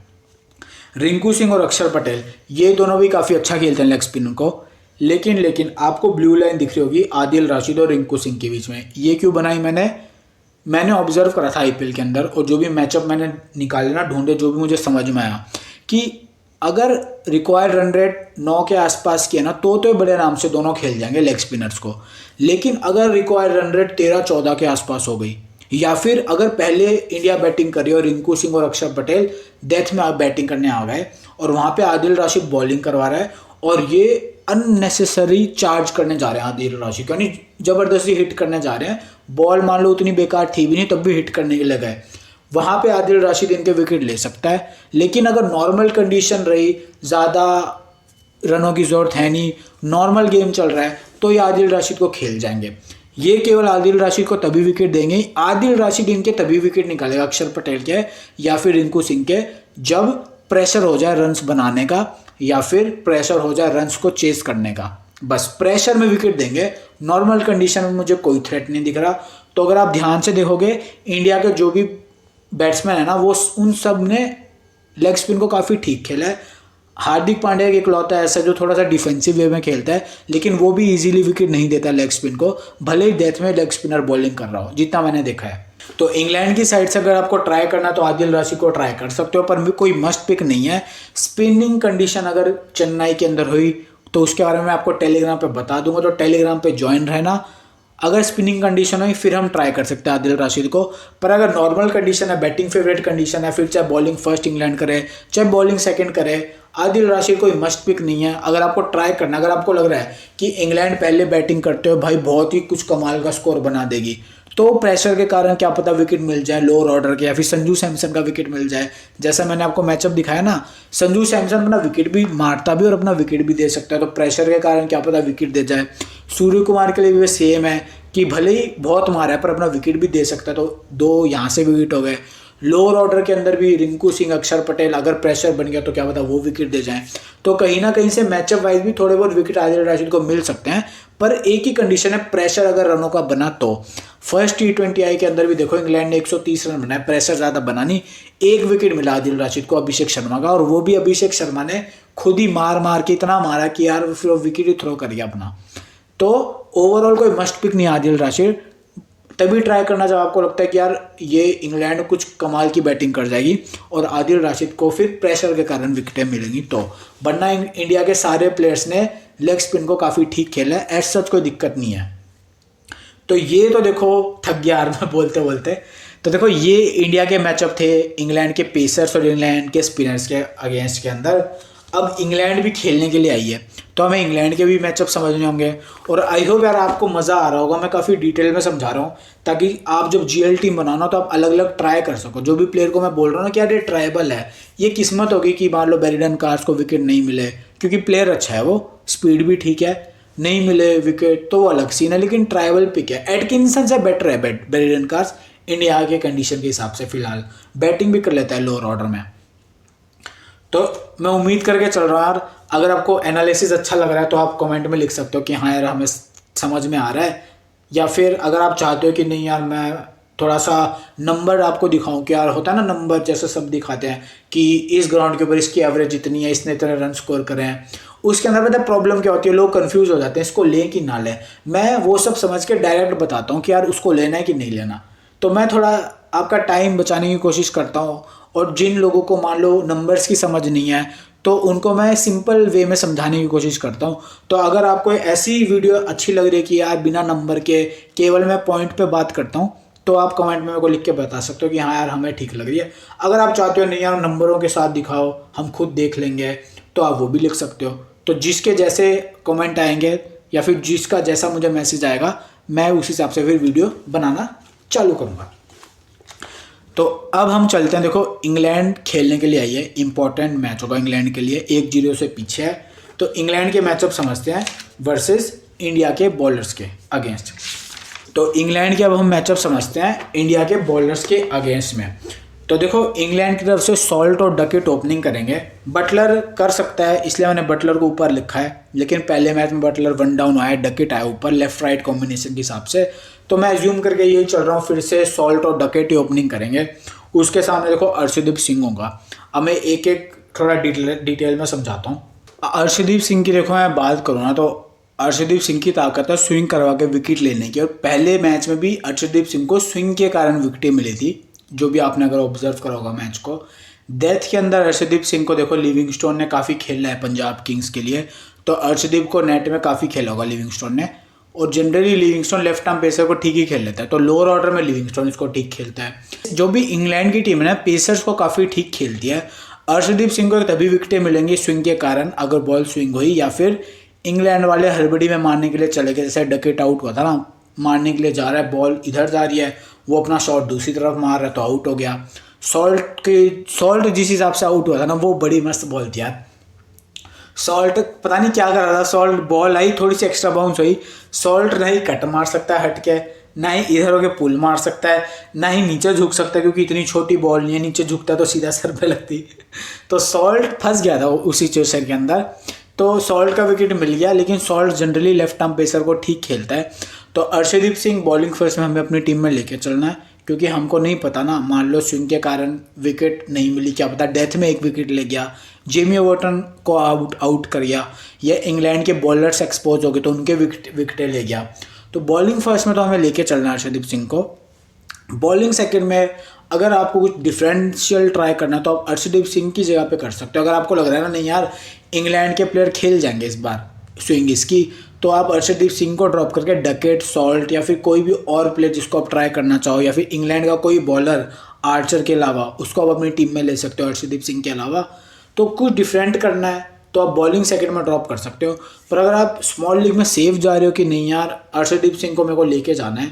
रिंकू सिंह और अक्षर पटेल ये दोनों भी काफ़ी अच्छा खेलते हैं लेग स्पिन को, लेकिन आपको ब्लू लाइन दिख रही होगी आदिल राशिद और रिंकू सिंह के बीच में। ये क्यों बनाई मैंने ऑब्जर्व करा था IPL के अंदर, और जो भी मैचअप मैंने निकाले ना, ढूंढे, जो भी मुझे समझ में आया कि अगर रिक्वायर्ड रन रेट 9 के आसपास किया ना, तो बड़े आराम से दोनों खेल जाएंगे लेग स्पिनर्स को। लेकिन अगर रिक्वायर्ड रन रेट 13-14 के आसपास हो गई, या फिर अगर पहले इंडिया बैटिंग कर रही है और रिंकू सिंह और अक्षर पटेल डेथ में आप बैटिंग करने आ गए, और वहाँ पे आदिल राशिद बॉलिंग करवा रहा है, और ये अननेसेसरी चार्ज करने जा रहे हैं आदिल राशिद, यानी ज़बरदस्ती हिट करने जा रहे हैं, बॉल मान लो उतनी बेकार थी भी नहीं, तब भी हिट करने के लिए गए, वहाँ पे आदिल राशिद इनके विकेट ले सकता है। लेकिन अगर नॉर्मल कंडीशन रही, ज़्यादा रनों की ज़रूरत है नहीं, नॉर्मल गेम चल रहा है, तो ये आदिल राशिद को खेल जाएंगे। ये केवल आदिल राशिद को तभी विकेट देंगे, आदिल राशिद इनके तभी विकेट निकालेगा अक्षर पटेल के या फिर रिंकू सिंह के, जब प्रेशर हो जाए रन्स बनाने का, या फिर प्रेशर हो जाए रन्स को चेस करने का। बस प्रेशर में विकेट देंगे, नॉर्मल कंडीशन में मुझे कोई थ्रेट नहीं दिख रहा। तो अगर आप ध्यान से देखोगे, इंडिया के जो भी बैट्समैन है ना, वो उन सब ने लेग स्पिन को काफ़ी ठीक खेला है। हार्दिक पांड्या एक इकलौता ऐसा जो थोड़ा सा डिफेंसिव वे में खेलता है, लेकिन वो भी इजीली विकेट नहीं देता लेग स्पिन को, भले ही डेथ में लेग स्पिनर बॉलिंग कर रहा हो, जितना मैंने देखा है। तो इंग्लैंड की साइड से अगर आपको ट्राई करना तो आदिल राशिद को ट्राई कर सकते हो, पर कोई मस्ट पिक नहीं है। स्पिनिंग कंडीशन अगर चेन्नई के अंदर हुई तो उसके बारे में आपको टेलीग्राम पे बता दूंगा, तो टेलीग्राम पे ज्वाइन रहना। अगर स्पिनिंग कंडीशन हुई फिर हम ट्राई कर सकते हैं आदिल राशिद को, पर अगर नॉर्मल कंडीशन है, बैटिंग फेवरेट कंडीशन है, फिर चाहे बॉलिंग फर्स्ट इंग्लैंड करे चाहे बॉलिंग सेकंड करे, आदिल राशिद कोई मस्ट पिक नहीं है। अगर आपको ट्राई करना, अगर आपको लग रहा है कि इंग्लैंड पहले बैटिंग करते हो भाई बहुत ही कुछ कमाल का स्कोर बना देगी, तो प्रेशर के कारण क्या पता विकेट मिल जाए लोअर ऑर्डर के, या फिर संजू सैमसन का विकेट मिल जाए। जैसा मैंने आपको मैचअप दिखाया ना, संजू सैमसन अपना विकेट भी मारता भी और अपना विकेट भी दे सकता है, तो प्रेशर के कारण क्या पता विकेट दे जाए। सूर्य कुमार के लिए भी सेम है कि भले ही बहुत मारा है पर अपना विकेट भी दे सकता है, तो 2 यहाँ से विकेट हो गए। लोअर ऑर्डर के अंदर भी रिंकू सिंह, अक्षर पटेल, अगर प्रेशर बन गया तो क्या पता वो विकेट दे जाएं। तो कहीं ना कहीं से मैचअप वाइज भी थोड़े बहुत विकेट आदिल राशिद को मिल सकते हैं, पर एक ही कंडीशन है, प्रेशर अगर रनों का बना तो। फर्स्ट T20 आई के अंदर भी देखो इंग्लैंड ने 130 रन बनाए, प्रेशर ज़्यादा बना नहीं, 1 विकेट मिला आदिल राशिद को अभिषेक शर्मा का, और वो भी अभिषेक शर्मा ने खुद ही मार के इतना मारा कि यार फिर वो विकेट ही थ्रो कर गया अपना। तो ओवरऑल कोई मस्ट पिक नहीं आदिल राशिद, तभी ट्राई करना जब आपको लगता है कि यार ये इंग्लैंड कुछ कमाल की बैटिंग कर जाएगी और आदिल राशिद को फिर प्रेशर के कारण विकेटें मिलेंगी तो। वरना इंडिया के सारे प्लेयर्स ने लेग स्पिन को काफ़ी ठीक खेला है, एज सच कोई दिक्कत नहीं है। तो ये तो देखो थक गया यार मैं बोलते बोलते। तो देखो ये इंडिया के मैचअप थे इंग्लैंड के पेसर्स और इंग्लैंड के स्पिनर्स के अगेंस्ट के अंदर। अब इंग्लैंड भी खेलने के लिए आई है तो हमें इंग्लैंड के भी मैचअप समझने होंगे, और आई होप यार आपको मज़ा आ रहा होगा। मैं काफ़ी डिटेल में समझा रहा हूँ ताकि आप जब GL टीम बनाना तो आप अलग अलग ट्राई कर सको। जो भी प्लेयर को मैं बोल रहा हूँ ना कि यार ये ट्राइबल है, ये किस्मत होगी कि मान लो बेरिडन कार्स को विकेट नहीं मिले, क्योंकि प्लेयर अच्छा है, वो स्पीड भी ठीक है, नहीं मिले विकेट तो वो अलग सीन है, लेकिन ट्राइबल पिक है। एटकिंसन से बेटर है बेरिडन कार्स इंडिया के कंडीशन के हिसाब से, फिलहाल बैटिंग भी कर लेता है लोअर ऑर्डर में। तो मैं उम्मीद करके चल रहा हूँ यार, अगर आपको एनालिसिस अच्छा लग रहा है तो आप कमेंट में लिख सकते हो कि हाँ यार हमें समझ में आ रहा है, या फिर अगर आप चाहते हो कि नहीं यार मैं थोड़ा सा नंबर आपको दिखाऊं कि यार होता है ना नंबर जैसे सब दिखाते हैं कि इस ग्राउंड के ऊपर इसकी एवरेज इतनी है, इसने इतने रन स्कोर करे हैं, उसके अंदर पता है प्रॉब्लम क्या होती है, लोग कंफ्यूज हो जाते हैं इसको लें कि ना लें। मैं वो सब समझ के डायरेक्ट बताता हूँ कि यार उसको लेना है कि नहीं लेना। तो मैं थोड़ा आपका टाइम बचाने की कोशिश करता हूँ, और जिन लोगों को मान लो नंबर्स की समझ नहीं है तो उनको मैं सिंपल वे में समझाने की कोशिश करता हूँ। तो अगर आपको ऐसी वीडियो अच्छी लग रही है कि यार बिना नंबर के केवल मैं पॉइंट पे बात करता हूँ, तो आप कमेंट में मेरे को लिख के बता सकते हो कि हाँ यार हमें ठीक लग रही है। अगर आप चाहते हो नहीं यार नंबरों के साथ दिखाओ हम खुद देख लेंगे, तो आप वो भी लिख सकते हो। तो जिसके जैसे कमेंट आएंगे या फिर जिसका जैसा मुझे मैसेज आएगा मैं उस हिसाब से फिर वीडियो बनाना चालू करूँगा। तो अब हम चलते हैं, देखो इंग्लैंड खेलने के लिए आई है, इंपॉर्टेंट मैच होगा इंग्लैंड के लिए, 1-0 से पीछे है। तो इंग्लैंड के मैचअप समझते हैं वर्सेस इंडिया के बॉलर्स के अगेंस्ट। तो इंग्लैंड के अब हम मैचअप समझते हैं इंडिया के बॉलर्स के अगेंस्ट में। तो देखो इंग्लैंड की तरफ से सॉल्ट और डकेट ओपनिंग करेंगे। बटलर कर सकता है इसलिए मैंने बटलर को ऊपर लिखा है, लेकिन पहले मैच में बटलर 1 डाउन आया, डकेट आया ऊपर लेफ्ट राइट कॉम्बिनेशन के हिसाब से। तो मैं एज्यूम करके यही चल रहा हूँ, फिर से सॉल्ट और डकेट ही ओपनिंग करेंगे। उसके सामने देखो अर्शदीप सिंह होगा। अब मैं एक एक थोड़ा डिटेल में समझाता हूँ। अर्शदीप सिंह की देखो मैं बात करूँ ना तो अर्शदीप सिंह की ताकत है स्विंग करवा के विकेट लेने की, और पहले मैच में भी अर्शदीप सिंह को स्विंग के कारण विकेटें मिली थी, जो भी आपने अगर ऑब्जर्व करा होगा मैच को। डेथ के अंदर अर्शदीप सिंह को देखो लिविंगस्टोन ने काफ़ी खेला है पंजाब किंग्स के लिए, तो अर्शदीप को नेट में काफ़ी खेला होगा लिविंगस्टोन ने, और generally Livingstone left arm pacer को ठीक ही खेल लेता है, तो लोअर ऑर्डर में लिविंगस्टोन इसको ठीक खेलता है। जो भी इंग्लैंड की टीम है ना पेसर्स को काफ़ी ठीक खेलती है। अर्शदीप सिंह को तभी विकेटें मिलेंगी स्विंग के कारण, अगर बॉल स्विंग हुई या फिर इंग्लैंड वाले हड़बड़ी में मारने के लिए चले गए, जैसे डकेट आउट हुआ था ना, मारने के लिए जा रहा है बॉल इधर जा रही है, वो अपना शॉट दूसरी तरफ मार रहा है तो आउट हो गया। सॉल्ट जिस हिसाब से आउट हुआ था ना वो बड़ी मस्त बॉल थी यार। सॉल्ट पता नहीं क्या कर रहा था, सॉल्ट बॉल आई थोड़ी सी एक्स्ट्रा बाउंस हुई, सॉल्ट ना ही कट मार सकता है हट के, ना ही इधर होके पुल मार सकता है, ना ही नीचे झुक सकता है क्योंकि इतनी छोटी बॉल नहीं है, नीचे झुकता तो सीधा सर पे लगती। तो सॉल्ट फंस गया था उस सिचुएशन के अंदर, तो सॉल्ट का विकेट मिल गया। लेकिन salt generally left arm pacer को ठीक खेलता है, तो अर्शदीप सिंह बॉलिंग फर्स्ट में हमें अपनी टीम में लेके चलना है, क्योंकि हमको नहीं पता ना, मान लो स्विंग के कारण विकेट नहीं मिली, क्या पता डेथ में एक विकेट ले गया, जेमी ओवर्टन को आउट कर गया, या इंग्लैंड के बॉलर्स एक्सपोज हो गए तो उनके विकेटें ले गया। तो बॉलिंग फर्स्ट में तो हमें लेके चलना है अर्शदीप सिंह को। बॉलिंग सेकंड में अगर आपको कुछ डिफरेंशियल ट्राई करना है तो आप अर्शदीप सिंह की जगह पे कर सकते हो। अगर आपको लग रहा है ना नहीं यार इंग्लैंड के प्लेयर खेल जाएंगे इस बार स्विंग इसकी, तो आप अर्शदीप सिंह को ड्रॉप करके डकेट, सॉल्ट या फिर कोई भी और प्लेयर जिसको आप ट्राई करना चाहो, या फिर इंग्लैंड का कोई बॉलर आर्चर के अलावा उसको आप अपनी टीम में ले सकते हो अर्शदीप सिंह के अलावा। तो कुछ डिफरेंट करना है तो आप बॉलिंग सेकंड में ड्रॉप कर सकते हो। पर अगर आप स्मॉल लीग में सेफ जा रहे हो कि नहीं यार अर्शदीप सिंह को मेरे को लेके जाना है,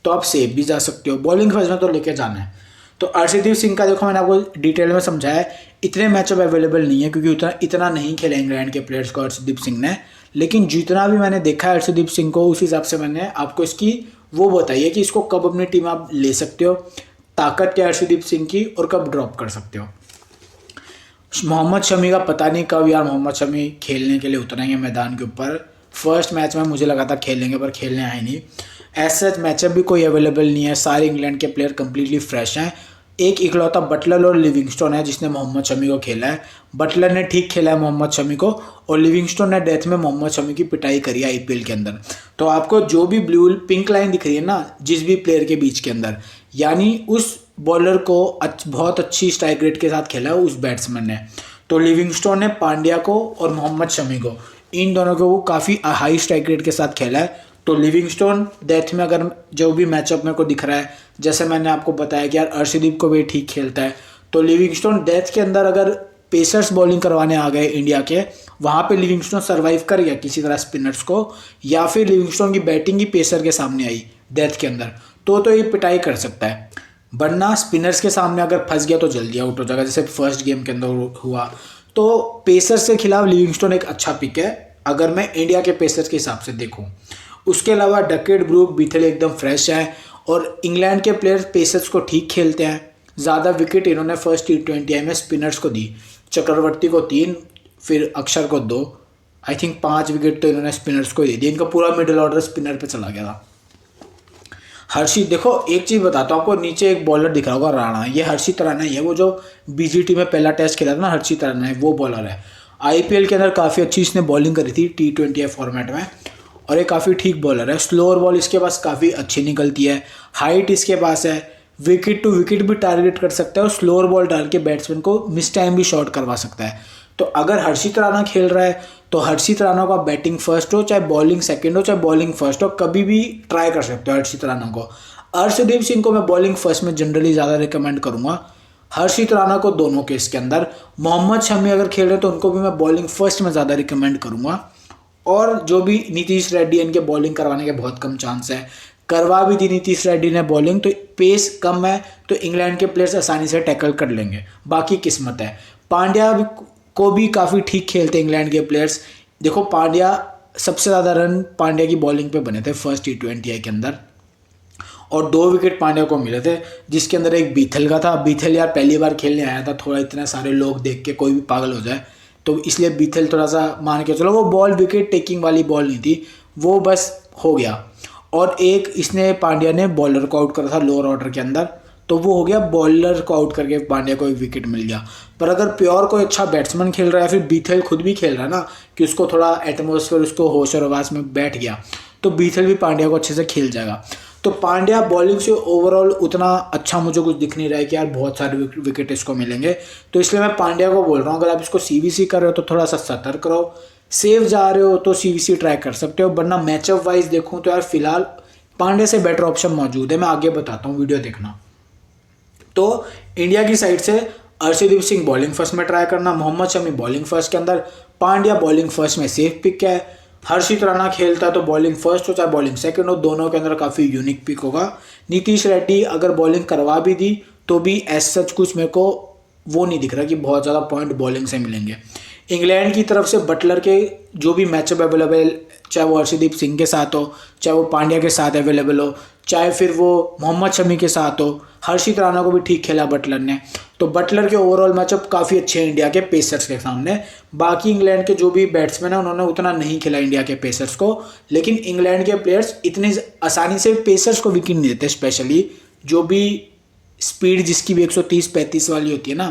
तो आप सेफ भी जा सकते हो। बॉलिंग फर्स्ट में तो लेके जाना है। तो अर्शदीप सिंह का देखो मैंने आपको डिटेल में समझाया, इतने मैचअप अवेलेबल नहीं है क्योंकि इतना नहीं खेला इंग्लैंड के प्लेयर्स को अर्शदीप सिंह ने, लेकिन जितना भी मैंने देखा है अर्शदीप सिंह को उस हिसाब से मैंने आपको इसकी वो बताई है कि इसको कब अपनी टीम आप ले सकते हो, ताकत क्या अर्शदीप सिंह की, और कब ड्रॉप कर सकते हो। मोहम्मद शमी का पता नहीं कब यार मोहम्मद शमी खेलने के लिए उतरेंगे मैदान के ऊपर। फर्स्ट मैच में मुझे लगा था खेलेंगे पर खेलने आए नहीं। ऐसा मैचअप भी कोई अवेलेबल नहीं है, सारे इंग्लैंड के प्लेयर कंप्लीटली फ्रेश हैं। एक इकलौता बटलर और लिविंगस्टोन है जिसने मोहम्मद शमी को खेला है। बटलर ने ठीक खेला है मोहम्मद शमी को, और लिविंगस्टोन ने डेथ में मोहम्मद शमी की पिटाई करी है आईपीएल के अंदर। तो आपको जो भी ब्लू पिंक लाइन दिख रही है ना जिस भी प्लेयर के बीच के अंदर, यानी उस बॉलर को बहुत अच्छी स्ट्राइक रेट के साथ खेला है उस बैट्समैन ने। तो लिविंगस्टोन ने पांड्या को और मोहम्मद शमी को, इन दोनों को वो काफ़ी हाई स्ट्राइक रेट के साथ खेला है। तो लिविंगस्टोन डेथ में अगर जो भी मैचअप मेरे को दिख रहा है, जैसे मैंने आपको बताया कि यार अर्शदीप को भी ठीक खेलता है, तो लिविंगस्टोन डेथ के अंदर अगर पेसर्स बॉलिंग करवाने आ गए इंडिया के, वहाँ पे लिविंगस्टोन सर्वाइव कर गया किसी तरह स्पिनर्स को, या फिर लिविंगस्टोन की बैटिंग ही पेसर के सामने आई डेथ के अंदर, तो ये पिटाई कर सकता है। वरना स्पिनर्स के सामने अगर फंस गया तो जल्दी आउट हो जाएगा, जैसे फर्स्ट गेम के अंदर हुआ। तो पेसर्स के खिलाफ लिविंगस्टोन एक अच्छा पिक है अगर मैं इंडिया के पेसर्स के हिसाब से देखूँ। उसके अलावा डकेट, ब्रूक, बीथल एकदम फ्रेश है, और इंग्लैंड के प्लेयर्स पेसर्स को ठीक खेलते हैं। ज़्यादा विकेट इन्होंने फर्स्ट T20 में स्पिनर्स को दी, चक्रवर्ती को 3, फिर अक्षर को 2, आई थिंक 5 विकेट तो इन्होंने स्पिनर्स को दे दी। इनका पूरा मिडिल ऑर्डर स्पिनर पे चला गया था। हर्षित, देखो एक चीज़ बताता हूँ आपको, नीचे एक बॉलर दिख रहा होगा राणा, ये हर्षित राणा ही है, वो जो BGT में पहला टेस्ट खेला था ना, हर्षित राणा है वो बॉलर है। IPL के अंदर काफ़ी अच्छी इसने बॉलिंग करी थी T20 फॉर्मेट में, और ये काफ़ी ठीक बॉलर है। स्लोअर बॉल इसके पास काफ़ी अच्छी निकलती है, हाइट इसके पास है, विकेट टू विकेट भी टारगेट कर सकता है, और स्लोअर बॉल डाल के बैट्समैन को मिस टाइम भी शॉट करवा सकता है। तो अगर हर्षित राणा खेल रहा है तो हर्षित राणा का बैटिंग फर्स्ट हो चाहे बॉलिंग सेकंड हो चाहे बॉलिंग फर्स्ट हो, कभी भी ट्राई कर सकते हो हर्षित राणा को। अर्शदीप सिंह को मैं बॉलिंग फर्स्ट में जनरली ज़्यादा रिकमेंड करूँगा, हर्षित राणा को दोनों केस के अंदर। मोहम्मद शमी अगर खेल रहे हैं तो उनको भी मैं बॉलिंग फर्स्ट में ज़्यादा रिकमेंड करूँगा। और जो भी नीतीश रेड्डी, इनके बॉलिंग करवाने के बहुत कम चांस है, करवा भी दी नीतीश रेड्डी ने बॉलिंग, तो पेस कम है तो इंग्लैंड के प्लेयर्स आसानी से टैकल कर लेंगे, बाकी किस्मत है। पांड्या को भी काफ़ी ठीक खेलते इंग्लैंड के प्लेयर्स। देखो पांड्या, सबसे ज़्यादा रन पांड्या की बॉलिंग पे बने थे फर्स्ट T20 के अंदर, और 2 विकेट पांड्या को मिले थे, जिसके अंदर एक बीथल का था। बीथल यार पहली बार खेलने आया था, थोड़ा इतने सारे लोग देख के कोई भी पागल हो जाए, तो इसलिए बीथल थोड़ा सा मान के चलो, वो बॉल विकेट टेकिंग वाली बॉल नहीं थी, वो बस हो गया। और एक इसने पांड्या ने बॉलर को आउट करा था लोअर ऑर्डर के अंदर, तो वो हो गया, बॉलर को आउट करके पांड्या को एक विकेट मिल गया। पर अगर प्योर कोई अच्छा बैट्समैन खेल रहा है, फिर बीथल खुद भी खेल रहा है ना कि उसको थोड़ा एटमॉस्फेयर, उसको होश और आवाज़ में बैठ गया, तो बीथल भी पांड्या को अच्छे से खेल जाएगा। तो पांड्या बॉलिंग से ओवरऑल उतना अच्छा मुझे कुछ दिख नहीं रहा है कि यार बहुत सारे विकेट इसको मिलेंगे, तो इसलिए मैं पांड्या को बोल रहा हूँ अगर आप इसको CVC कर रहे हो तो थोड़ा सा सतर्क रहो, सेफ जा रहे हो तो CVC ट्राई कर सकते हो, वरना मैचअप वाइज देखूँ तो यार फिलहाल पांड्या से बेटर ऑप्शन मौजूद है, मैं आगे बताता हूँ, वीडियो देखना। तो इंडिया की साइड से अर्शदीप सिंह बॉलिंग फर्स्ट में ट्राई करना, मोहम्मद शमी बॉलिंग फर्स्ट के अंदर, पांड्या बॉलिंग फर्स्ट में सेफ पिक है, हर्षित राणा खेलता है तो बॉलिंग फर्स्ट हो चाहे बॉलिंग सेकंड हो, दोनों के अंदर काफ़ी यूनिक पिक होगा। नीतीश रेड्डी अगर बॉलिंग करवा भी दी तो भी एज सच कुछ मेरे को वो नहीं दिख रहा कि बहुत ज़्यादा पॉइंट बॉलिंग से मिलेंगे। इंग्लैंड की तरफ से बटलर के जो भी मैचअप अवेलेबल, चाहे वो अर्शदीप सिंह के साथ हो, चाहे वो पांड्या के साथ अवेलेबल हो, चाहे फिर वो मोहम्मद शमी के साथ हो, हर्षित राणा को भी ठीक खेला बटलर ने, तो बटलर के ओवरऑल मैचअप काफ़ी अच्छे हैं इंडिया के पेसर्स के सामने। बाकी इंग्लैंड के जो भी बैट्समैन हैं उन्होंने उतना नहीं खेला इंडिया के पेसर्स को, लेकिन इंग्लैंड के प्लेयर्स इतनी आसानी से पेसर्स को विकेट नहीं देते, स्पेशली जो भी स्पीड जिसकी भी 130-35 वाली होती है ना,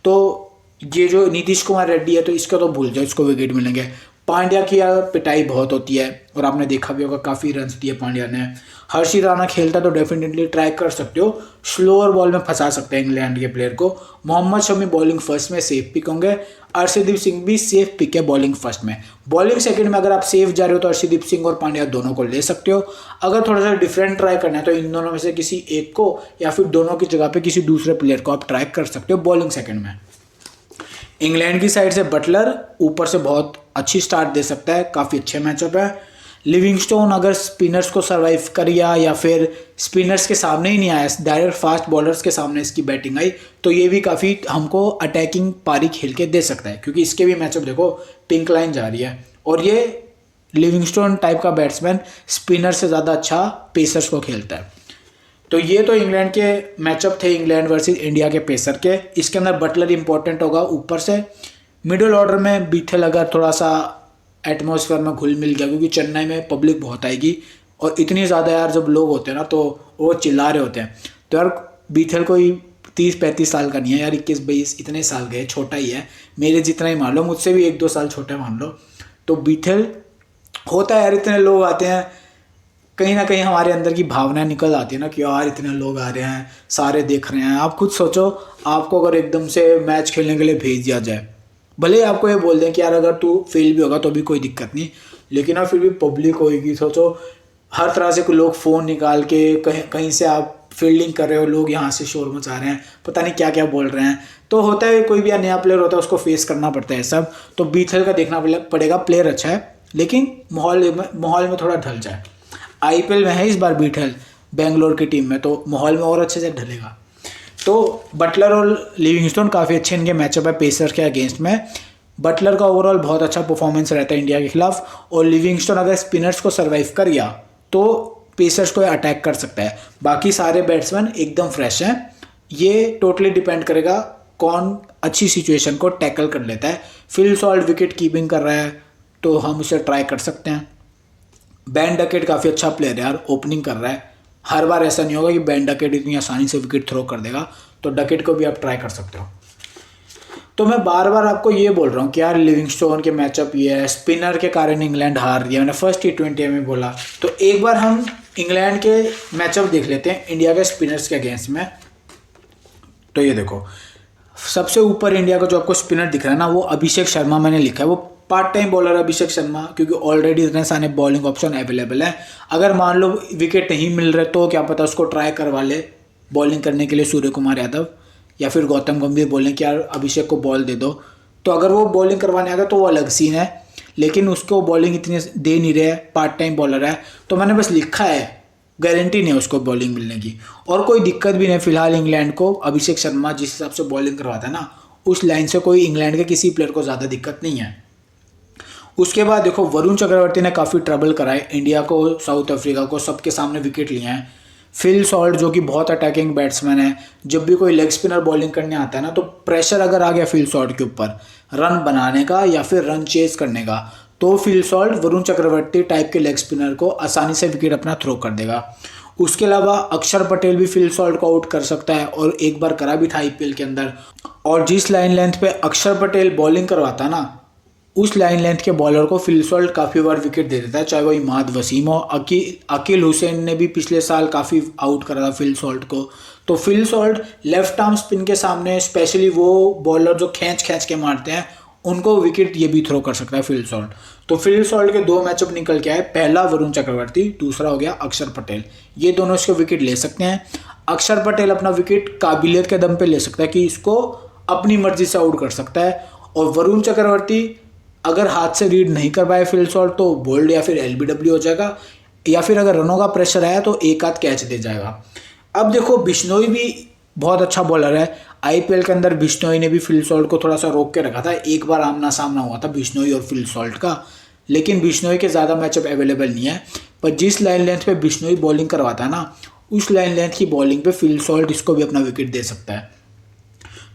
तो ये जो नीतीश कुमार रेड्डी है तो इसका तो भूल जाओ, इसको विकेट मिलेंगे। पांड्या की यार पिटाई बहुत होती है और आपने देखा भी होगा काफ़ी रन्स दिए पांड्या ने। हर्षित राणा खेलता तो डेफिनेटली ट्राई कर सकते हो, स्लोअर बॉल में फंसा सकते हैं इंग्लैंड के प्लेयर को। मोहम्मद शमी बॉलिंग फर्स्ट में सेफ पिक होंगे, अर्शदीप सिंह भी सेफ पिक है बॉलिंग फर्स्ट में। बॉलिंग सेकंड में अगर आप सेफ जा रहे हो तो अर्शदीप सिंह और पांड्या दोनों को ले सकते हो। अगर थोड़ा सा डिफरेंट ट्राई करना है तो इन दोनों में से किसी एक को या फिर दोनों की जगह पे किसी दूसरे प्लेयर को आप ट्राई कर सकते हो बॉलिंग सेकंड में। इंग्लैंड की साइड से बटलर ऊपर से बहुत अच्छी स्टार्ट दे सकता है, काफ़ी अच्छे मैचअप है। लिविंगस्टोन अगर स्पिनर्स को सर्वाइव कर गया या फिर स्पिनर्स के सामने ही नहीं आया, डायरेक्ट फास्ट बॉलर्स के सामने इसकी बैटिंग आई, तो ये भी काफ़ी हमको अटैकिंग पारी खेल के दे सकता है, क्योंकि इसके भी मैचअप देखो पिंक लाइन जा रही है। और ये लिविंगस्टोन टाइप का बैट्समैन स्पिनर से ज़्यादा अच्छा पेसर्स को खेलता है। तो ये तो इंग्लैंड के मैचअप थे, इंग्लैंड वर्सेस इंडिया के पेसर के। इसके अंदर बटलर इंपॉर्टेंट होगा ऊपर से। मिडिल ऑर्डर में बीथल अगर थोड़ा सा एटमॉस्फेयर में घुल मिल गया, क्योंकि चेन्नई में पब्लिक बहुत आएगी और इतनी ज़्यादा यार जब लोग होते हैं ना तो वो चिल्ला रहे होते हैं, तो यार बीथल कोई 30-35 साल का नहीं है यार, 21-22 इतने साल के, छोटा ही है, मेरे जितना ही मान लो, मुझसे भी 1-2 साल छोटा मान लो। तो बीथल होता है यार, इतने लोग आते हैं, कहीं ना कहीं हमारे अंदर की भावना निकल आती है ना कि यार इतने लोग आ रहे हैं, सारे देख रहे हैं। आप खुद सोचो, आपको अगर एकदम से मैच खेलने के लिए भेज दिया जाए, भले ही आपको ये बोल दें कि यार अगर तू फेल भी होगा तो भी कोई दिक्कत नहीं, लेकिन अब फिर भी पब्लिक होएगी, सोचो हर तरह से लोग फ़ोन निकाल के कहीं कहीं से आप फील्डिंग कर रहे हो, लोग यहाँ से शोर मचा रहे हैं, पता नहीं क्या क्या बोल रहे हैं। तो होता है कोई भी नया प्लेयर होता है उसको फेस करना पड़ता है सब। तो बीथल का देखना पड़ेगा, प्लेयर अच्छा है लेकिन माहौल में थोड़ा ढल जाए। आईपीएल में है इस बार बीथल बेंगलोर की टीम में, तो माहौल में और अच्छे से ढलेगा। तो बटलर और लिविंगस्टोन काफ़ी अच्छे इनके मैचअप है पेसर के अगेंस्ट में। बटलर का ओवरऑल बहुत अच्छा परफॉर्मेंस रहता है इंडिया के खिलाफ, और लिविंगस्टोन अगर स्पिनर्स को सर्वाइव कर गया तो पेसर्स को अटैक कर सकता है। बाकी सारे बैट्समैन एकदम फ्रेश हैं। ये टोटली डिपेंड करेगा कौन अच्छी सिचुएशन को टैकल कर लेता है। फिल सॉल्ट विकेट कीपिंग कर रहा है तो हम उसे ट्राई कर सकते हैं। बेन डकेट काफ़ी अच्छा प्लेयर है यार, ओपनिंग कर रहा है। हर बार ऐसा नहीं होगा कि बेन डकेट इतनी आसानी से विकेट थ्रो कर देगा, तो डकेट को भी आप ट्राई कर सकते हो। तो मैं बार बार आपको ये बोल रहा हूँ कि यार लिविंगस्टोन के मैचअप ये है, स्पिनर के कारण इंग्लैंड हार रही है, मैंने फर्स्ट T20 में बोला। तो एक बार हम इंग्लैंड के मैचअप देख लेते हैं इंडिया के स्पिनर्स के अगेंस्ट में। तो ये देखो, सबसे ऊपर इंडिया का जो आपको स्पिनर दिख रहा है ना, वो अभिषेक शर्मा मैंने लिखा है। वो part time bowler Abhishek Sharma, क्योंकि ऑलरेडी इतने सारे बॉलिंग ऑप्शन अवेलेबल है। अगर मान लो विकेट नहीं मिल रहे तो क्या पता उसको ट्राई करवा ले बॉलिंग करने के लिए सूर्य कुमार यादव, या फिर गौतम गंभीर बोलें कि यार अभिषेक को बॉल दे दो। तो अगर वो बॉलिंग करवाने आएगा तो वो अलग सीन है, लेकिन उसको बॉलिंग इतनी दे नहीं रहे, पार्ट टाइम बॉलर है। तो मैंने बस लिखा है, गारंटी नहीं है उसको बॉलिंग मिलने की। और कोई दिक्कत भी नहीं फिलहाल इंग्लैंड को। अभिषेक शर्मा जिस हिसाब से बॉलिंग करवाता है ना, उस लाइन से कोई इंग्लैंड के किसी प्लेयर को ज़्यादा दिक्कत नहीं है। उसके बाद देखो, वरुण चक्रवर्ती ने काफ़ी ट्रबल कराए इंडिया को, साउथ अफ्रीका को, सबके सामने विकेट लिए हैं। फिल सॉल्ट जो कि बहुत अटैकिंग बैट्समैन है, जब भी कोई लेग स्पिनर बॉलिंग करने आता है ना, तो प्रेशर अगर आ गया फिल सॉल्ट के ऊपर रन बनाने का या फिर रन चेज करने का, तो Phil Salt Varun Chakravarthy type के लेग स्पिनर को आसानी से विकेट अपना थ्रो कर देगा। उसके अलावा अक्षर पटेल भी फिल सॉल्ट को आउट कर सकता है, और एक बार करा भी था आईपीएल के अंदर। और जिस लाइन लेंथ पे अक्षर पटेल बॉलिंग करवाता है ना, उस लाइन लेंथ के बॉलर को फिल सॉल्ट काफ़ी बार विकेट दे देता है, चाहे वो इमाद वसीम हो। अकील हुसैन ने भी पिछले साल काफ़ी आउट करा था फिल सॉल्ट को। तो Phil Salt left arm spin के सामने, स्पेशली वो बॉलर जो खींच के मारते हैं, उनको विकेट ये भी थ्रो कर सकता है फिल सॉल्ट। तो फिल सॉल्ट के 2 मैचअप निकल के आए, पहला वरुण चक्रवर्ती, दूसरा हो गया अक्षर पटेल। ये दोनों इसके विकेट ले सकते हैं। अक्षर पटेल अपना विकेट काबिलियत के दम पे ले सकता है कि इसको अपनी मर्जी से आउट कर सकता है। और वरुण चक्रवर्ती अगर हाथ से रीड नहीं कर पाए फिल सॉल्ट तो बोल्ड या फिर LBW हो जाएगा, या फिर अगर रनों का प्रेशर आया तो एक आध कैच दे जाएगा। अब देखो, बिश्नोई भी बहुत अच्छा बॉलर है। आईपीएल के अंदर बिश्नोई ने भी फिल सॉल्ट को थोड़ा सा रोक के रखा था। एक बार आमना सामना हुआ था बिश्नोई और फिल सॉल्ट का, लेकिन बिश्नोई के ज़्यादा मैचअप अवेलेबल नहीं है। पर जिस लाइन लेंथ पे बिश्नोई बॉलिंग करवाता है ना, उस लाइन लेंथ की बॉलिंग पे फिल सॉल्ट इसको भी अपना विकेट दे सकता है।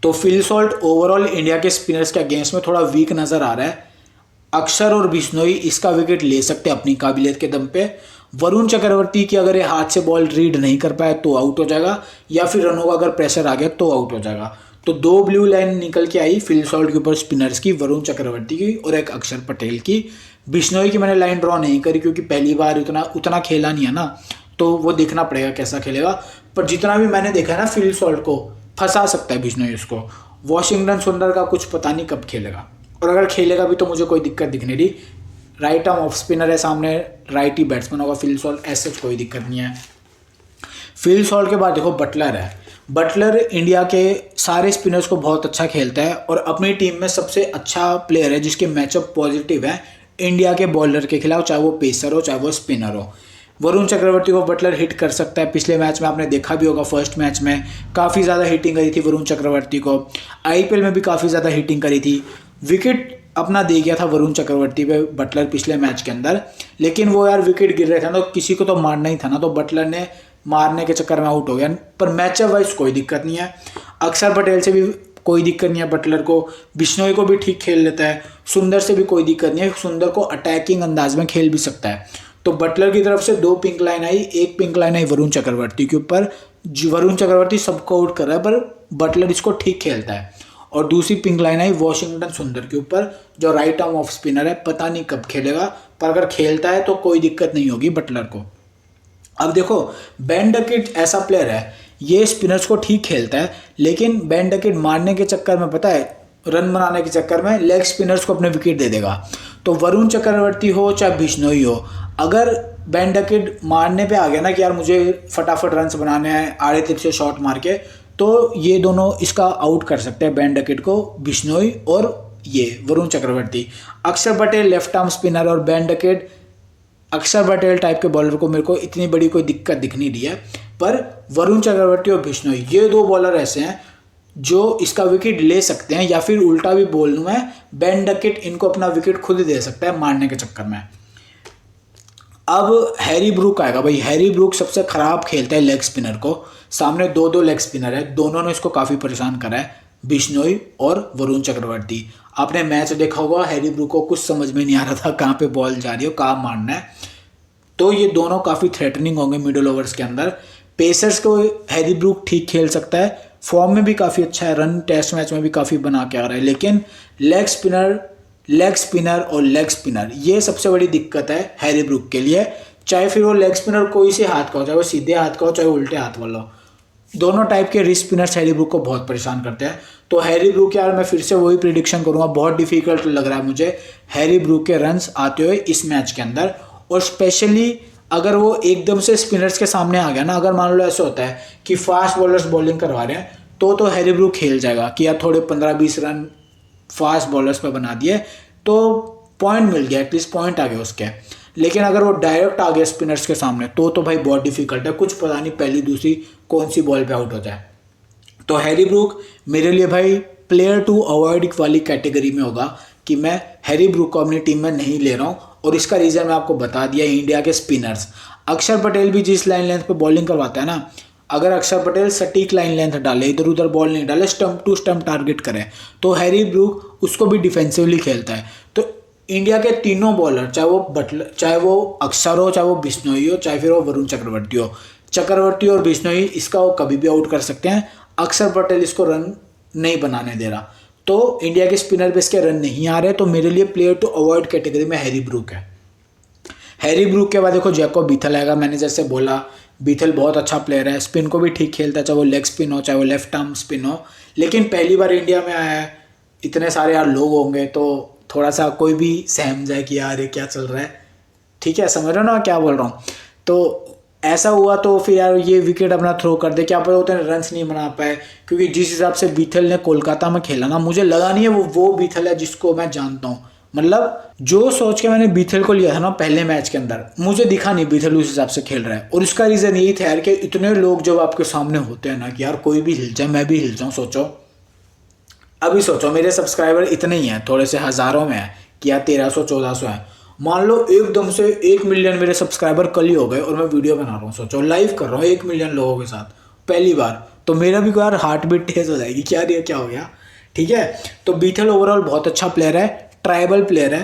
तो फिल सॉल्ट ओवरऑल इंडिया के स्पिनर्स के अगेंस्ट में थोड़ा वीक नज़र आ रहा है। अक्षर और बिश्नोई इसका विकेट ले सकते हैं अपनी काबिलियत के दम पे। वरुण चक्रवर्ती की अगर ये हाथ से बॉल रीड नहीं कर पाए तो आउट हो जाएगा, या फिर रनों का अगर प्रेशर आ गया तो आउट हो जाएगा। तो 2 ब्लू लाइन निकल के आई फिल सॉल्ट के ऊपर स्पिनर्स की, वरुण चक्रवर्ती की और एक अक्षर पटेल की। बिश्नोई की मैंने लाइन ड्रॉ नहीं करी क्योंकि पहली बार उतना खेला नहीं है ना, तो वो देखना पड़ेगा कैसा खेलेगा। पर जितना भी मैंने देखा है ना, फिल सॉल्ट को फंसा सकता है बिश्नोई उसको। वॉशिंगटन सुंदर का कुछ पता नहीं कब खेलेगा, और अगर खेलेगा भी तो मुझे कोई दिक्कत दिख नहीं रही। राइट आर्म ऑफ स्पिनर है, सामने राइट ही बैट्समैन होगा फिल सॉल्ट, ऐसे कोई दिक्कत नहीं है। फिल सॉल्ट के बाद देखो बटलर है। बटलर इंडिया के सारे स्पिनर्स को बहुत अच्छा खेलता है और अपनी टीम में सबसे अच्छा प्लेयर है जिसके मैचअप पॉजिटिव है इंडिया के बॉलर के खिलाफ, चाहे वो पेसर हो चाहे वो स्पिनर हो। वरुण चक्रवर्ती को बटलर हिट कर सकता है। पिछले मैच में आपने देखा भी होगा, फर्स्ट मैच में काफ़ी ज़्यादा हिटिंग करी थी वरुण चक्रवर्ती को। आईपीएल में भी काफ़ी ज़्यादा हिटिंग करी थी। विकेट अपना दे गया था वरुण चक्रवर्ती पे बटलर पिछले मैच के अंदर, लेकिन वो यार विकेट गिर रहे थे ना, तो किसी को तो मारना ही था ना, तो बटलर ने मारने के चक्कर में आउट हो गया। पर मैचअप वाइज कोई दिक्कत नहीं है। अक्षर पटेल से भी कोई दिक्कत नहीं है बटलर को। बिश्नोई को भी ठीक खेल लेता है। सुंदर से भी कोई दिक्कत नहीं है, सुंदर को अटैकिंग अंदाज में खेल भी सकता है। तो बटलर की तरफ से 2 पिंक लाइन आई, एक पिंक लाइन आई वरुण चक्रवर्ती के ऊपर। वरुण चक्रवर्ती सबको आउट कर रहा है पर बटलर इसको ठीक खेलता है। और दूसरी पिंक लाइन आई वॉशिंगटन सुंदर के ऊपर, जो राइट आर्म ऑफ स्पिनर है, पता नहीं कब खेलेगा, पर अगर खेलता है तो कोई दिक्कत नहीं होगी बटलर को। अब देखो बेन डकेट ऐसा प्लेयर है, ये स्पिनर्स को ठीक खेलता है, लेकिन बेन डकेट मारने के चक्कर में, पता है, रन बनाने के चक्कर में लेग स्पिनर्स को अपने विकेट दे देगा। तो वरुण चक्रवर्ती हो चाहे बिश्नोई हो, अगर बेन डकेट मारने पे आ गया ना कि यार मुझे फटाफट रन्स बनाने हैं आड़े तिरछे शॉट मार के, तो ये दोनों इसका आउट कर सकते हैं, बेन डकेट को, बिश्नोई और ये वरुण चक्रवर्ती। अक्षर पटेल लेफ्ट आर्म स्पिनर और बेन डकेट अक्षर पटेल टाइप के बॉलर को मेरे को इतनी बड़ी कोई दिक्कत दिख नहीं रही है। पर वरुण चक्रवर्ती और बिश्नोई, ये 2 बॉलर ऐसे हैं जो इसका विकेट ले सकते हैं, या फिर उल्टा भी बोल लूँ मैं, बेन डकेट इनको अपना विकेट खुद दे सकता है मारने के चक्कर में। अब हैरी ब्रूक आएगा भाई। हैरी ब्रूक सबसे खराब खेलता है लेग स्पिनर को। सामने 2 लेग स्पिनर है, दोनों ने इसको काफ़ी परेशान करा है, बिश्नोई और वरुण चक्रवर्ती। आपने मैच देखा होगा, हैरी ब्रूक को कुछ समझ में नहीं आ रहा था कहाँ पे बॉल जा रही हो, कहाँ मारना है। तो ये दोनों काफ़ी थ्रेटनिंग होंगे मिडिल ओवर्स के अंदर। पेसर्स को हैरी ब्रूक ठीक खेल सकता है, फॉर्म में भी काफ़ी अच्छा है, रन टेस्ट मैच में भी काफ़ी बना के आ रहा है। लेकिन लेग स्पिनर और लेग स्पिनर, ये सबसे बड़ी दिक्कत है हैरी ब्रूक के लिए। चाहे फिर वो लेग स्पिनर कोई से हाथ का हो, चाहे वो सीधे हाथ का हो चाहे उल्टे हाथ वाला हो, दोनों टाइप के रिस्ट स्पिनर्स हैरी ब्रूक को बहुत परेशान करते हैं। तो हैरी ब्रूक, यार मैं फिर से वही प्रिडिक्शन करूंगा, बहुत डिफिकल्ट लग रहा है मुझे हैरी ब्रूक के रन्स आते हुए इस मैच के अंदर। और स्पेशली अगर वो एकदम से स्पिनर्स के सामने आ गया ना, अगर मान लो ऐसा होता है कि फास्ट बॉलर्स बॉलिंग करवा रहे हैं, तो हैरी ब्रूक खेल जाएगा कि यार थोड़े 15-20 रन फास्ट बॉलर्स पे बना दिए तो पॉइंट मिल गया, एटलीस्ट पॉइंट आ गया उसके। लेकिन अगर वो डायरेक्ट आ गया स्पिनर्स के सामने तो भाई बहुत डिफिकल्ट है, कुछ पता नहीं पहली दूसरी कौन सी बॉल पे आउट हो जाए। तो हैरी ब्रूक मेरे लिए भाई प्लेयर टू अवॉइड वाली कैटेगरी में होगा कि मैं हैरी ब्रूक को अपनी टीम में नहीं ले रहा हूँ। और इसका रीज़न मैं आपको बता दिया, इंडिया के स्पिनर्स। अक्षर पटेल भी जिस लाइन लेंथ पे बॉलिंग करवाता है ना, अगर अक्षर पटेल सटीक लाइन लेंथ डाले, इधर उधर बॉल नहीं डाले, स्टंप टू स्टंप टारगेट करे, तो हैरी ब्रूक उसको भी डिफेंसिवली खेलता है। तो इंडिया के तीनों बॉलर, चाहे वो बटलर, चाहे वो अक्षर हो, चाहे वो बिश्नोई हो, चाहे फिर वो वरुण चक्रवर्ती हो, चक्रवर्ती और बिश्नोई इसका वो कभी भी आउट कर सकते हैं। अक्षर पटेल इसको रन नहीं बनाने दे रहा, तो इंडिया के स्पिनर पे इसके रन नहीं आ रहे। तो मेरे लिए प्लेयर टू अवॉइड कैटेगरी में हैरी ब्रूक है। हैरी ब्रूक के बाद देखो जैकोब बीथल आएगा। मैंने जैसे बोला, बीथल बहुत अच्छा प्लेयर है, स्पिन को भी ठीक खेलता है, चाहे वो लेग स्पिन हो चाहे वो लेफ्ट आर्म स्पिन हो। लेकिन पहली बार इंडिया में आया है, इतने सारे यार लोग होंगे तो थोड़ा सा कोई भी सहम जाए कि यार ये क्या चल रहा है, ठीक है, समझ रहे हो ना क्या बोल रहा हूँ। तो ऐसा हुआ तो फिर यार ये विकेट अपना थ्रो कर दे, क्या पता उतने रन्स नहीं बना पाए। क्योंकि जिस हिसाब से बीथल ने कोलकाता में खेला ना, मुझे लगा नहीं है वो बीथल है जिसको मैं जानता हूँ। मतलब जो सोच के मैंने बीथल को लिया था ना पहले मैच के अंदर, मुझे दिखा नहीं बीथल उस हिसाब से खेल रहा है। और उसका रीज़न यही था यार कि इतने लोग जब आपके सामने होते हैं ना कि यार कोई भी हिल जाए, मैं भी हिल जाऊँ। सोचो, अभी सोचो मेरे सब्सक्राइबर इतने ही हैं, थोड़े से हज़ारों में है कि यार 1300-1400 है। मान लो एकदम से 1 मिलियन मेरे सब्सक्राइबर कल ही हो गए और मैं वीडियो बना रहा हूँ, सोचो लाइव कर रहा हूँ 1 मिलियन लोगों के साथ पहली बार, तो मेरा भी यार हार्ट बीट तेज हो जाएगी, क्या हो गया। ठीक है, तो बीथल ओवरऑल बहुत अच्छा प्लेयर है, ट्राइबल प्लेयर है,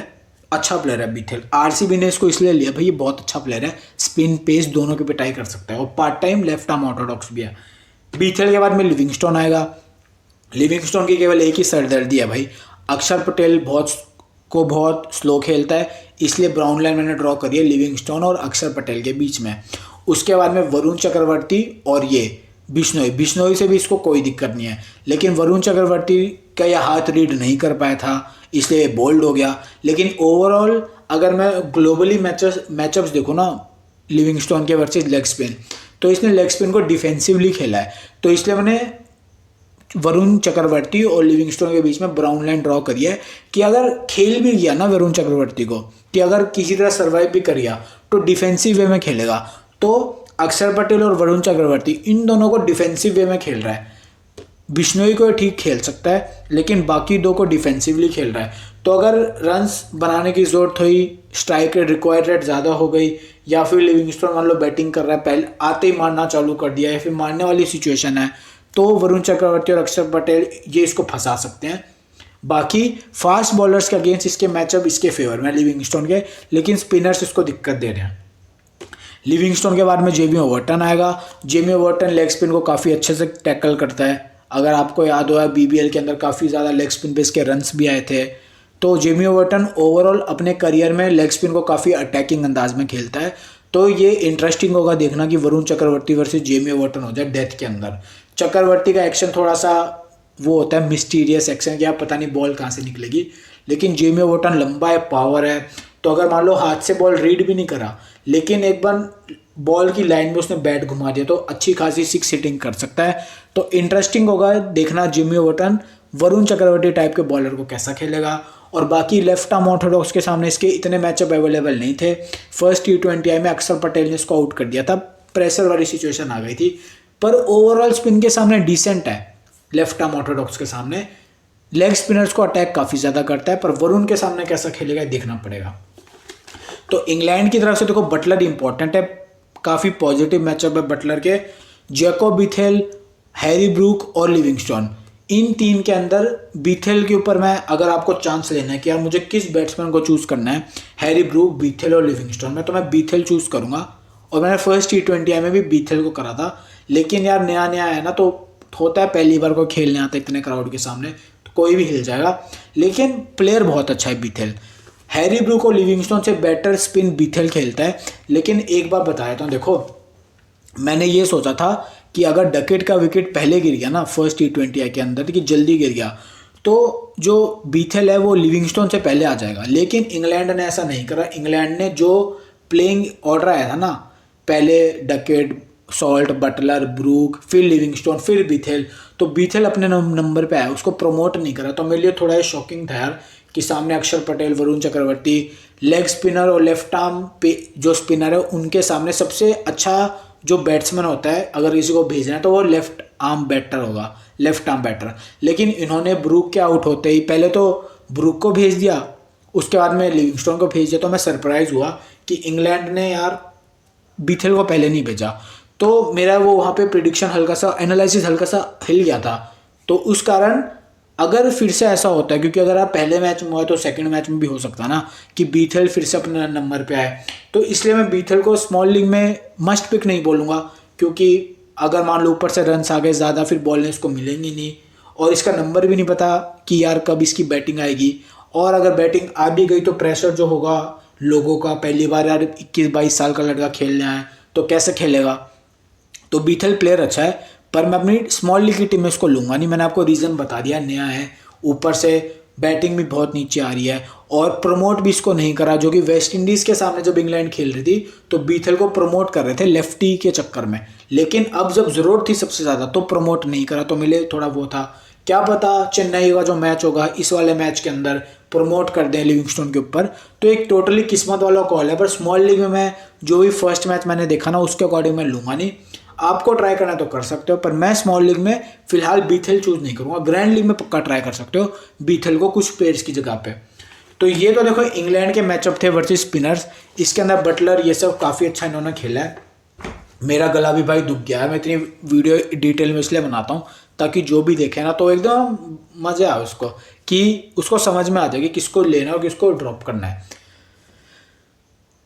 अच्छा प्लेयर है बीथेल। आरसीबी ने इसको इसलिए लिया भाई, ये बहुत अच्छा प्लेयर है, स्पिन पेस दोनों की पिटाई कर सकता है और part time left arm Orthodox भी है। बीथेल के बाद में लिविंगस्टोन आएगा। लिविंगस्टोन की केवल एक ही सरदर्दी है भाई, अक्षर पटेल बहुत स्लो खेलता है, इसलिए ब्राउन लाइन मैंने ड्रॉ करी है लिविंगस्टोन और अक्षर पटेल के बीच में। उसके बाद में वरुण चक्रवर्ती और ये बिश्नोई से भी इसको कोई दिक्कत नहीं है, लेकिन वरुण चक्रवर्ती का यह हाथ रीड नहीं कर पाया था इसलिए बोल्ड हो गया। लेकिन ओवरऑल अगर मैं ग्लोबली मैचअप्स देखूँ ना लिविंगस्टोन के वर्सेस लेग स्पिन, तो इसने लेग स्पिन को डिफेंसिवली खेला है, तो इसलिए मैंने वरुण चक्रवर्ती और लिविंगस्टोन के बीच में ब्राउन लाइन ड्रॉ करी है कि अगर खेल भी गया ना वरुण चक्रवर्ती को, कि अगर किसी तरह सर्वाइव भी कर गया तो डिफेंसिव वे में खेलेगा। तो अक्षर पटेल और वरुण चक्रवर्ती इन दोनों को डिफेंसिव वे में खेल रहा है। बिश्नोई को ठीक खेल सकता है लेकिन बाकी दो को डिफेंसिवली खेल रहा है। तो अगर रन्स बनाने की जरूरत हुई, स्ट्राइक रेट रिक्वायर्ड रेट ज़्यादा हो गई, या फिर लिविंगस्टोन मान लो बैटिंग कर रहा है, पहले आते ही मारना चालू कर दिया, या फिर मारने वाली सिचुएशन है, तो वरुण चक्रवर्ती और अक्षर पटेल ये इसको फंसा सकते हैं। बाकी फास्ट बॉलर्स के अगेंस्ट इसके मैचअप इसके फेवर में लिविंगस्टोन के, लेकिन स्पिनर्स इसको दिक्कत दे रहे हैं। लिविंगस्टोन के बाद में जेमी ओवर्टन आएगा। जेमी ओवर्टन लेग स्पिन को काफ़ी अच्छे से टैकल करता है। अगर आपको याद हो बीबीएल के अंदर काफ़ी ज़्यादा लेग स्पिन पे इसके रन्स भी आए थे। तो जेमी ओवर्टन ओवरऑल अपने करियर में लेग स्पिन को काफ़ी अटैकिंग अंदाज में खेलता है। तो ये इंटरेस्टिंग होगा देखना कि Varun Chakravarthy versus Jamie Overton हो जाए डेथ के अंदर। चक्रवर्ती का एक्शन थोड़ा सा वो होता है मिस्टीरियस एक्शन, कि आप पता नहीं बॉल कहाँ से निकलेगी, लेकिन जेमी ओवर्टन लंबा है, पावर है, तो अगर मान लो हाथ से बॉल रीड भी नहीं करा लेकिन एक बार बॉल की लाइन में उसने बैट घुमा दिया तो अच्छी खासी 6 हिटिंग कर सकता है। तो इंटरेस्टिंग होगा देखना Jamie Overton Varun Chakravarthy type के बॉलर को कैसा खेलेगा। और बाकी लेफ्ट आर्म ऑर्थोडॉक्स के सामने इसके इतने मैचअप अवेलेबल नहीं थे। फर्स्ट T20I में अक्षर पटेल ने इसको आउट कर दिया था, प्रेशर वाली सिचुएशन आ गई थी, पर ओवरऑल स्पिन के सामने डिसेंट है। लेफ्ट आर्म ऑर्थोडॉक्स के सामने लेग स्पिनर्स को अटैक काफ़ी ज़्यादा करता है, पर वरुण के सामने कैसा खेलेगा देखना पड़ेगा। तो इंग्लैंड की तरफ से देखो बटलर इंपॉर्टेंट है, काफ़ी पॉजिटिव मैचअप है बटलर के। जैकोब बीथेल, हैरी ब्रूक और लिविंगस्टोन, इन तीन के अंदर बीथेल के ऊपर मैं अगर आपको चांस लेना है कि यार मुझे किस बैट्समैन को चूज़ करना है, हैरी ब्रूक, बीथेल और लिविंगस्टोन में, तो मैं बीथेल चूज़ करूँगा। और मैंने फर्स्ट T20I में भी बीथेल को करा था, लेकिन यार नया नया है ना, तो होता है पहली बार को खेलने आता है इतने क्राउड के सामने, तो कोई भी हिल जाएगा, लेकिन प्लेयर बहुत अच्छा है बीथेल। हैरी ब्रूक और लिविंगस्टोन से बेटर स्पिन बीथेल खेलता है। लेकिन एक बात बताया था, देखो मैंने ये सोचा था कि अगर डकेट का विकेट पहले गिर गया ना फर्स्ट T20I के अंदर, कि जल्दी गिर गया, तो जो बीथेल है वो लिविंगस्टोन से पहले आ जाएगा, लेकिन इंग्लैंड ने ऐसा नहीं करा। इंग्लैंड ने जो प्लेइंग ऑर्डर आया था ना, पहले डकेट, सॉल्ट, बटलर, ब्रूक, फिर लिविंगस्टोन, फिर बीथेल, तो बीथेल अपने नंबर पे आया, उसको प्रमोट नहीं करा। तो मेरे लिए थोड़ा ये शॉकिंग था यार कि सामने अक्षर पटेल, वरुण चक्रवर्ती, लेग स्पिनर और लेफ्ट आर्म पे जो स्पिनर है उनके सामने सबसे अच्छा जो बैट्समैन होता है अगर किसी को भेजना है तो वो लेफ्ट आर्म बैटर होगा, लेफ्ट आर्म बैटर। लेकिन इन्होंने ब्रूक के आउट होते ही पहले तो ब्रूक को भेज दिया, उसके बाद में लिविंगस्टोन को भेज दिया। तो मैं सरप्राइज हुआ कि इंग्लैंड ने यार बीथेल को पहले नहीं भेजा। तो मेरा वो वहाँ पे प्रिडिक्शन हल्का सा, एनालिसिस हल्का सा हिल गया था। तो उस कारण अगर फिर से ऐसा होता है, क्योंकि अगर आप पहले मैच में हुआ तो सेकंड मैच में भी हो सकता है ना कि बीथेल फिर से अपने नंबर पे आए, तो इसलिए मैं बीथेल को स्मॉल लीग में मस्ट पिक नहीं बोलूँगा, क्योंकि अगर मान लो ऊपर से रन्स आ गए ज़्यादा फिर बॉलर्स को मिलेंगी नहीं, और इसका नंबर भी नहीं पता कि यार कब इसकी बैटिंग आएगी, और अगर बैटिंग आ भी गई तो प्रेशर जो होगा लोगों का, पहली बार यार 21-22 साल का लड़का खेलने आए तो कैसे खेलेगा। तो बीथेल प्लेयर अच्छा है, पर मैं अपनी स्मॉल लीग की टीम में इसको लूँगा नहीं। मैंने आपको रीज़न बता दिया, नया है, ऊपर से बैटिंग भी बहुत नीचे आ रही है, और प्रमोट भी इसको नहीं करा, जो कि वेस्ट इंडीज़ के सामने जब इंग्लैंड खेल रही थी तो बीथेल को प्रमोट कर रहे थे लेफ्टी के चक्कर में, लेकिन अब जब ज़रूरत थी सबसे ज़्यादा तो प्रमोट नहीं करा। तो मिले थोड़ा वो था, क्या पता चेन्नई का जो मैच होगा इस वाले मैच के अंदर प्रमोट कर दें लिविंगस्टोन के ऊपर। तो एक टोटली किस्मत वाला कॉल है, पर स्मॉल लीग में मैं जो भी फर्स्ट मैच मैंने देखा ना उसके अकॉर्डिंग मैं लूँगा नहीं। आपको ट्राई करना तो कर सकते हो, पर मैं स्मॉल लीग में फिलहाल बीथेल चूज नहीं करूँगा। ग्रैंड लीग में पक्का ट्राई कर सकते हो बीथेल को कुछ पेयर्स की जगह पे। तो ये तो देखो इंग्लैंड के मैचअप थे वर्सेस स्पिनर्स, इसके अंदर बटलर ये सब काफ़ी अच्छा इन्होंने खेला है। मेरा गला भी भाई दुख गया है, मैं इतनी वीडियो डिटेल में इसलिए बनाता हूँ ताकि जो भी देखे ना तो एकदम मज़ा आए उसको, कि उसको समझ में आ जाए कि किसको लेना है और किसको ड्रॉप करना है।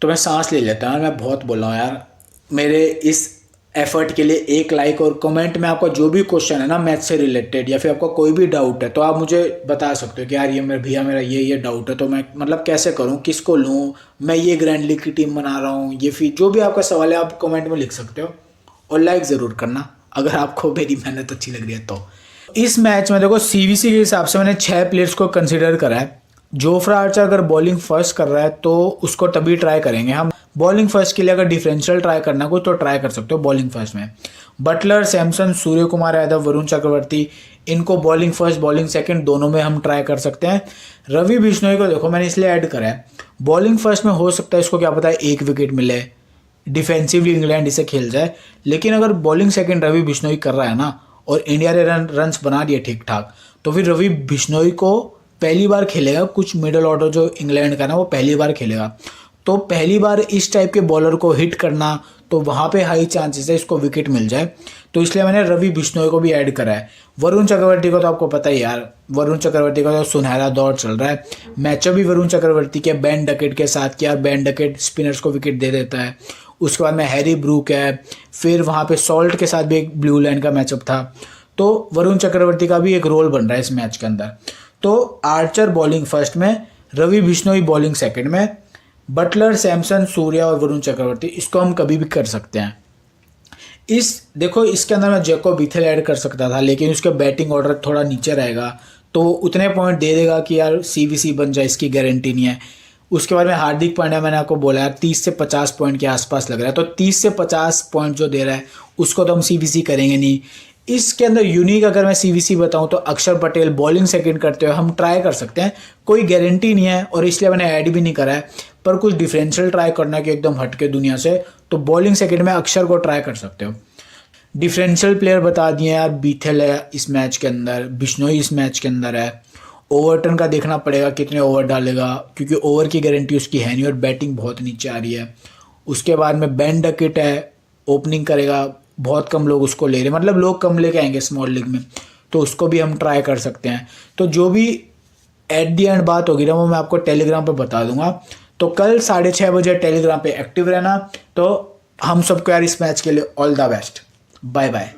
तो मैं सांस ले लेता हूँ, मैं बहुत बोल रहा हूँ यार। मेरे इस एफर्ट के लिए एक लाइक और कमेंट में आपका जो भी क्वेश्चन है ना मैथ से रिलेटेड, या फिर आपका कोई भी डाउट है, तो आप मुझे बता सकते हो कि यार ये मेरे भैया मेरा ये डाउट है, तो मैं मतलब कैसे करूँ, किसको लूँ, मैं ये ग्रैंड लीग की टीम बना रहा हूँ, ये फिर जो भी आपका सवाल है आप कमेंट में लिख सकते हो। और लाइक ज़रूर करना अगर आपको मेरी मेहनत अच्छी लग रही है तो। इस मैच में देखो सीवीसी के हिसाब से मैंने 6 प्लेयर्स को कंसिडर करा है। जोफ्रा आर्चर अगर बॉलिंग फर्स्ट कर रहा है तो उसको तभी ट्राई करेंगे हम। बॉलिंग फर्स्ट के लिए अगर डिफरेंशियल ट्राई करना कोई तो ट्राई कर सकते हो बॉलिंग फर्स्ट में। बटलर, सैमसन, सूर्य कुमार यादव, वरुण चक्रवर्ती, इनको बॉलिंग फर्स्ट बॉलिंग सेकंड दोनों में हम ट्राई कर सकते हैं। रवि बिश्नोई को देखो मैंने इसलिए ऐड करा है, बॉलिंग फर्स्ट में हो सकता है इसको क्या पता है 1 विकेट मिले, डिफेंसिवली इंग्लैंड इसे खेल जाए। लेकिन अगर बॉलिंग सेकंड रवि बिश्नोई कर रहा है ना और इंडिया ने रन्स बना दिए ठीक ठाक, तो फिर रवि बिश्नोई को पहली बार खेलेगा। कुछ मिडल ऑर्डर जो इंग्लैंड का ना वो पहली बार खेलेगा, तो पहली बार इस टाइप के बॉलर को हिट करना, तो वहाँ पे हाई चांसेस है इसको विकेट मिल जाए। तो इसलिए मैंने रवि बिश्नोई को भी ऐड करा है। वरुण चक्रवर्ती को तो आपको पता ही यार, वरुण चक्रवर्ती का तो सुनहरा दौर चल रहा है। मैचअप भी वरुण चक्रवर्ती के बेन डकेट के साथ किया, बेन डकेट स्पिनर्स को विकेट दे देता है। उसके बाद में हैरी ब्रूक है, फिर वहाँ पे सॉल्ट के साथ भी एक ब्लू लाइन का मैचअप था। तो वरुण चक्रवर्ती का भी एक रोल बन रहा है इस मैच के अंदर। तो आर्चर बॉलिंग फर्स्ट में, रवि बिश्नोई बॉलिंग सेकंड में, बटलर, सैमसन, सूर्या और वरुण चक्रवर्ती, इसको हम कभी भी कर सकते हैं। देखो इसके अंदर मैं जैकोब बीथेल ऐड कर सकता था, लेकिन उसका बैटिंग ऑर्डर थोड़ा नीचे रहेगा, तो उतने पॉइंट दे देगा कि यार सीवीसी बन जाए इसकी गारंटी नहीं है। उसके बाद में हार्दिक पांड्या, मैंने आपको बोला यार 30 से 50 पॉइंट के आसपास लग रहा है, तो 30 से 50 पॉइंट जो दे रहा है उसको तो हम सीवीसी करेंगे नहीं। इसके अंदर यूनिक अगर मैं सीवीसी बताऊं तो अक्षर पटेल बॉलिंग सेकंड करते हुए हम ट्राई कर सकते हैं, कोई गारंटी नहीं है और इसलिए मैंने ऐड भी नहीं करा है। पर कुछ डिफरेंशियल ट्राई करना कि एकदम हटके दुनिया से, तो बॉलिंग सेकंड में अक्षर को ट्राई कर सकते हो। डिफरेंशियल प्लेयर बता दिए यार, बीथेल है इस मैच के अंदर, बिश्नोई इस मैच के अंदर है। ओवरटन का देखना पड़ेगा कितने ओवर डालेगा, क्योंकि ओवर की गारंटी उसकी है नहीं और बैटिंग बहुत नीचे आ रही है। उसके बाद में बेन डकेट है, ओपनिंग करेगा, बहुत कम लोग उसको ले रहे हैं, मतलब लोग कम लेके आएंगे स्मॉल लीग में, तो उसको भी हम ट्राई कर सकते हैं। तो जो भी एट दी एंड बात होगी ना वो मैं आपको टेलीग्राम पे बता दूंगा। तो कल 6:30 बजे टेलीग्राम पे एक्टिव रहना। तो हम सबको यार इस मैच के लिए all the best, bye bye.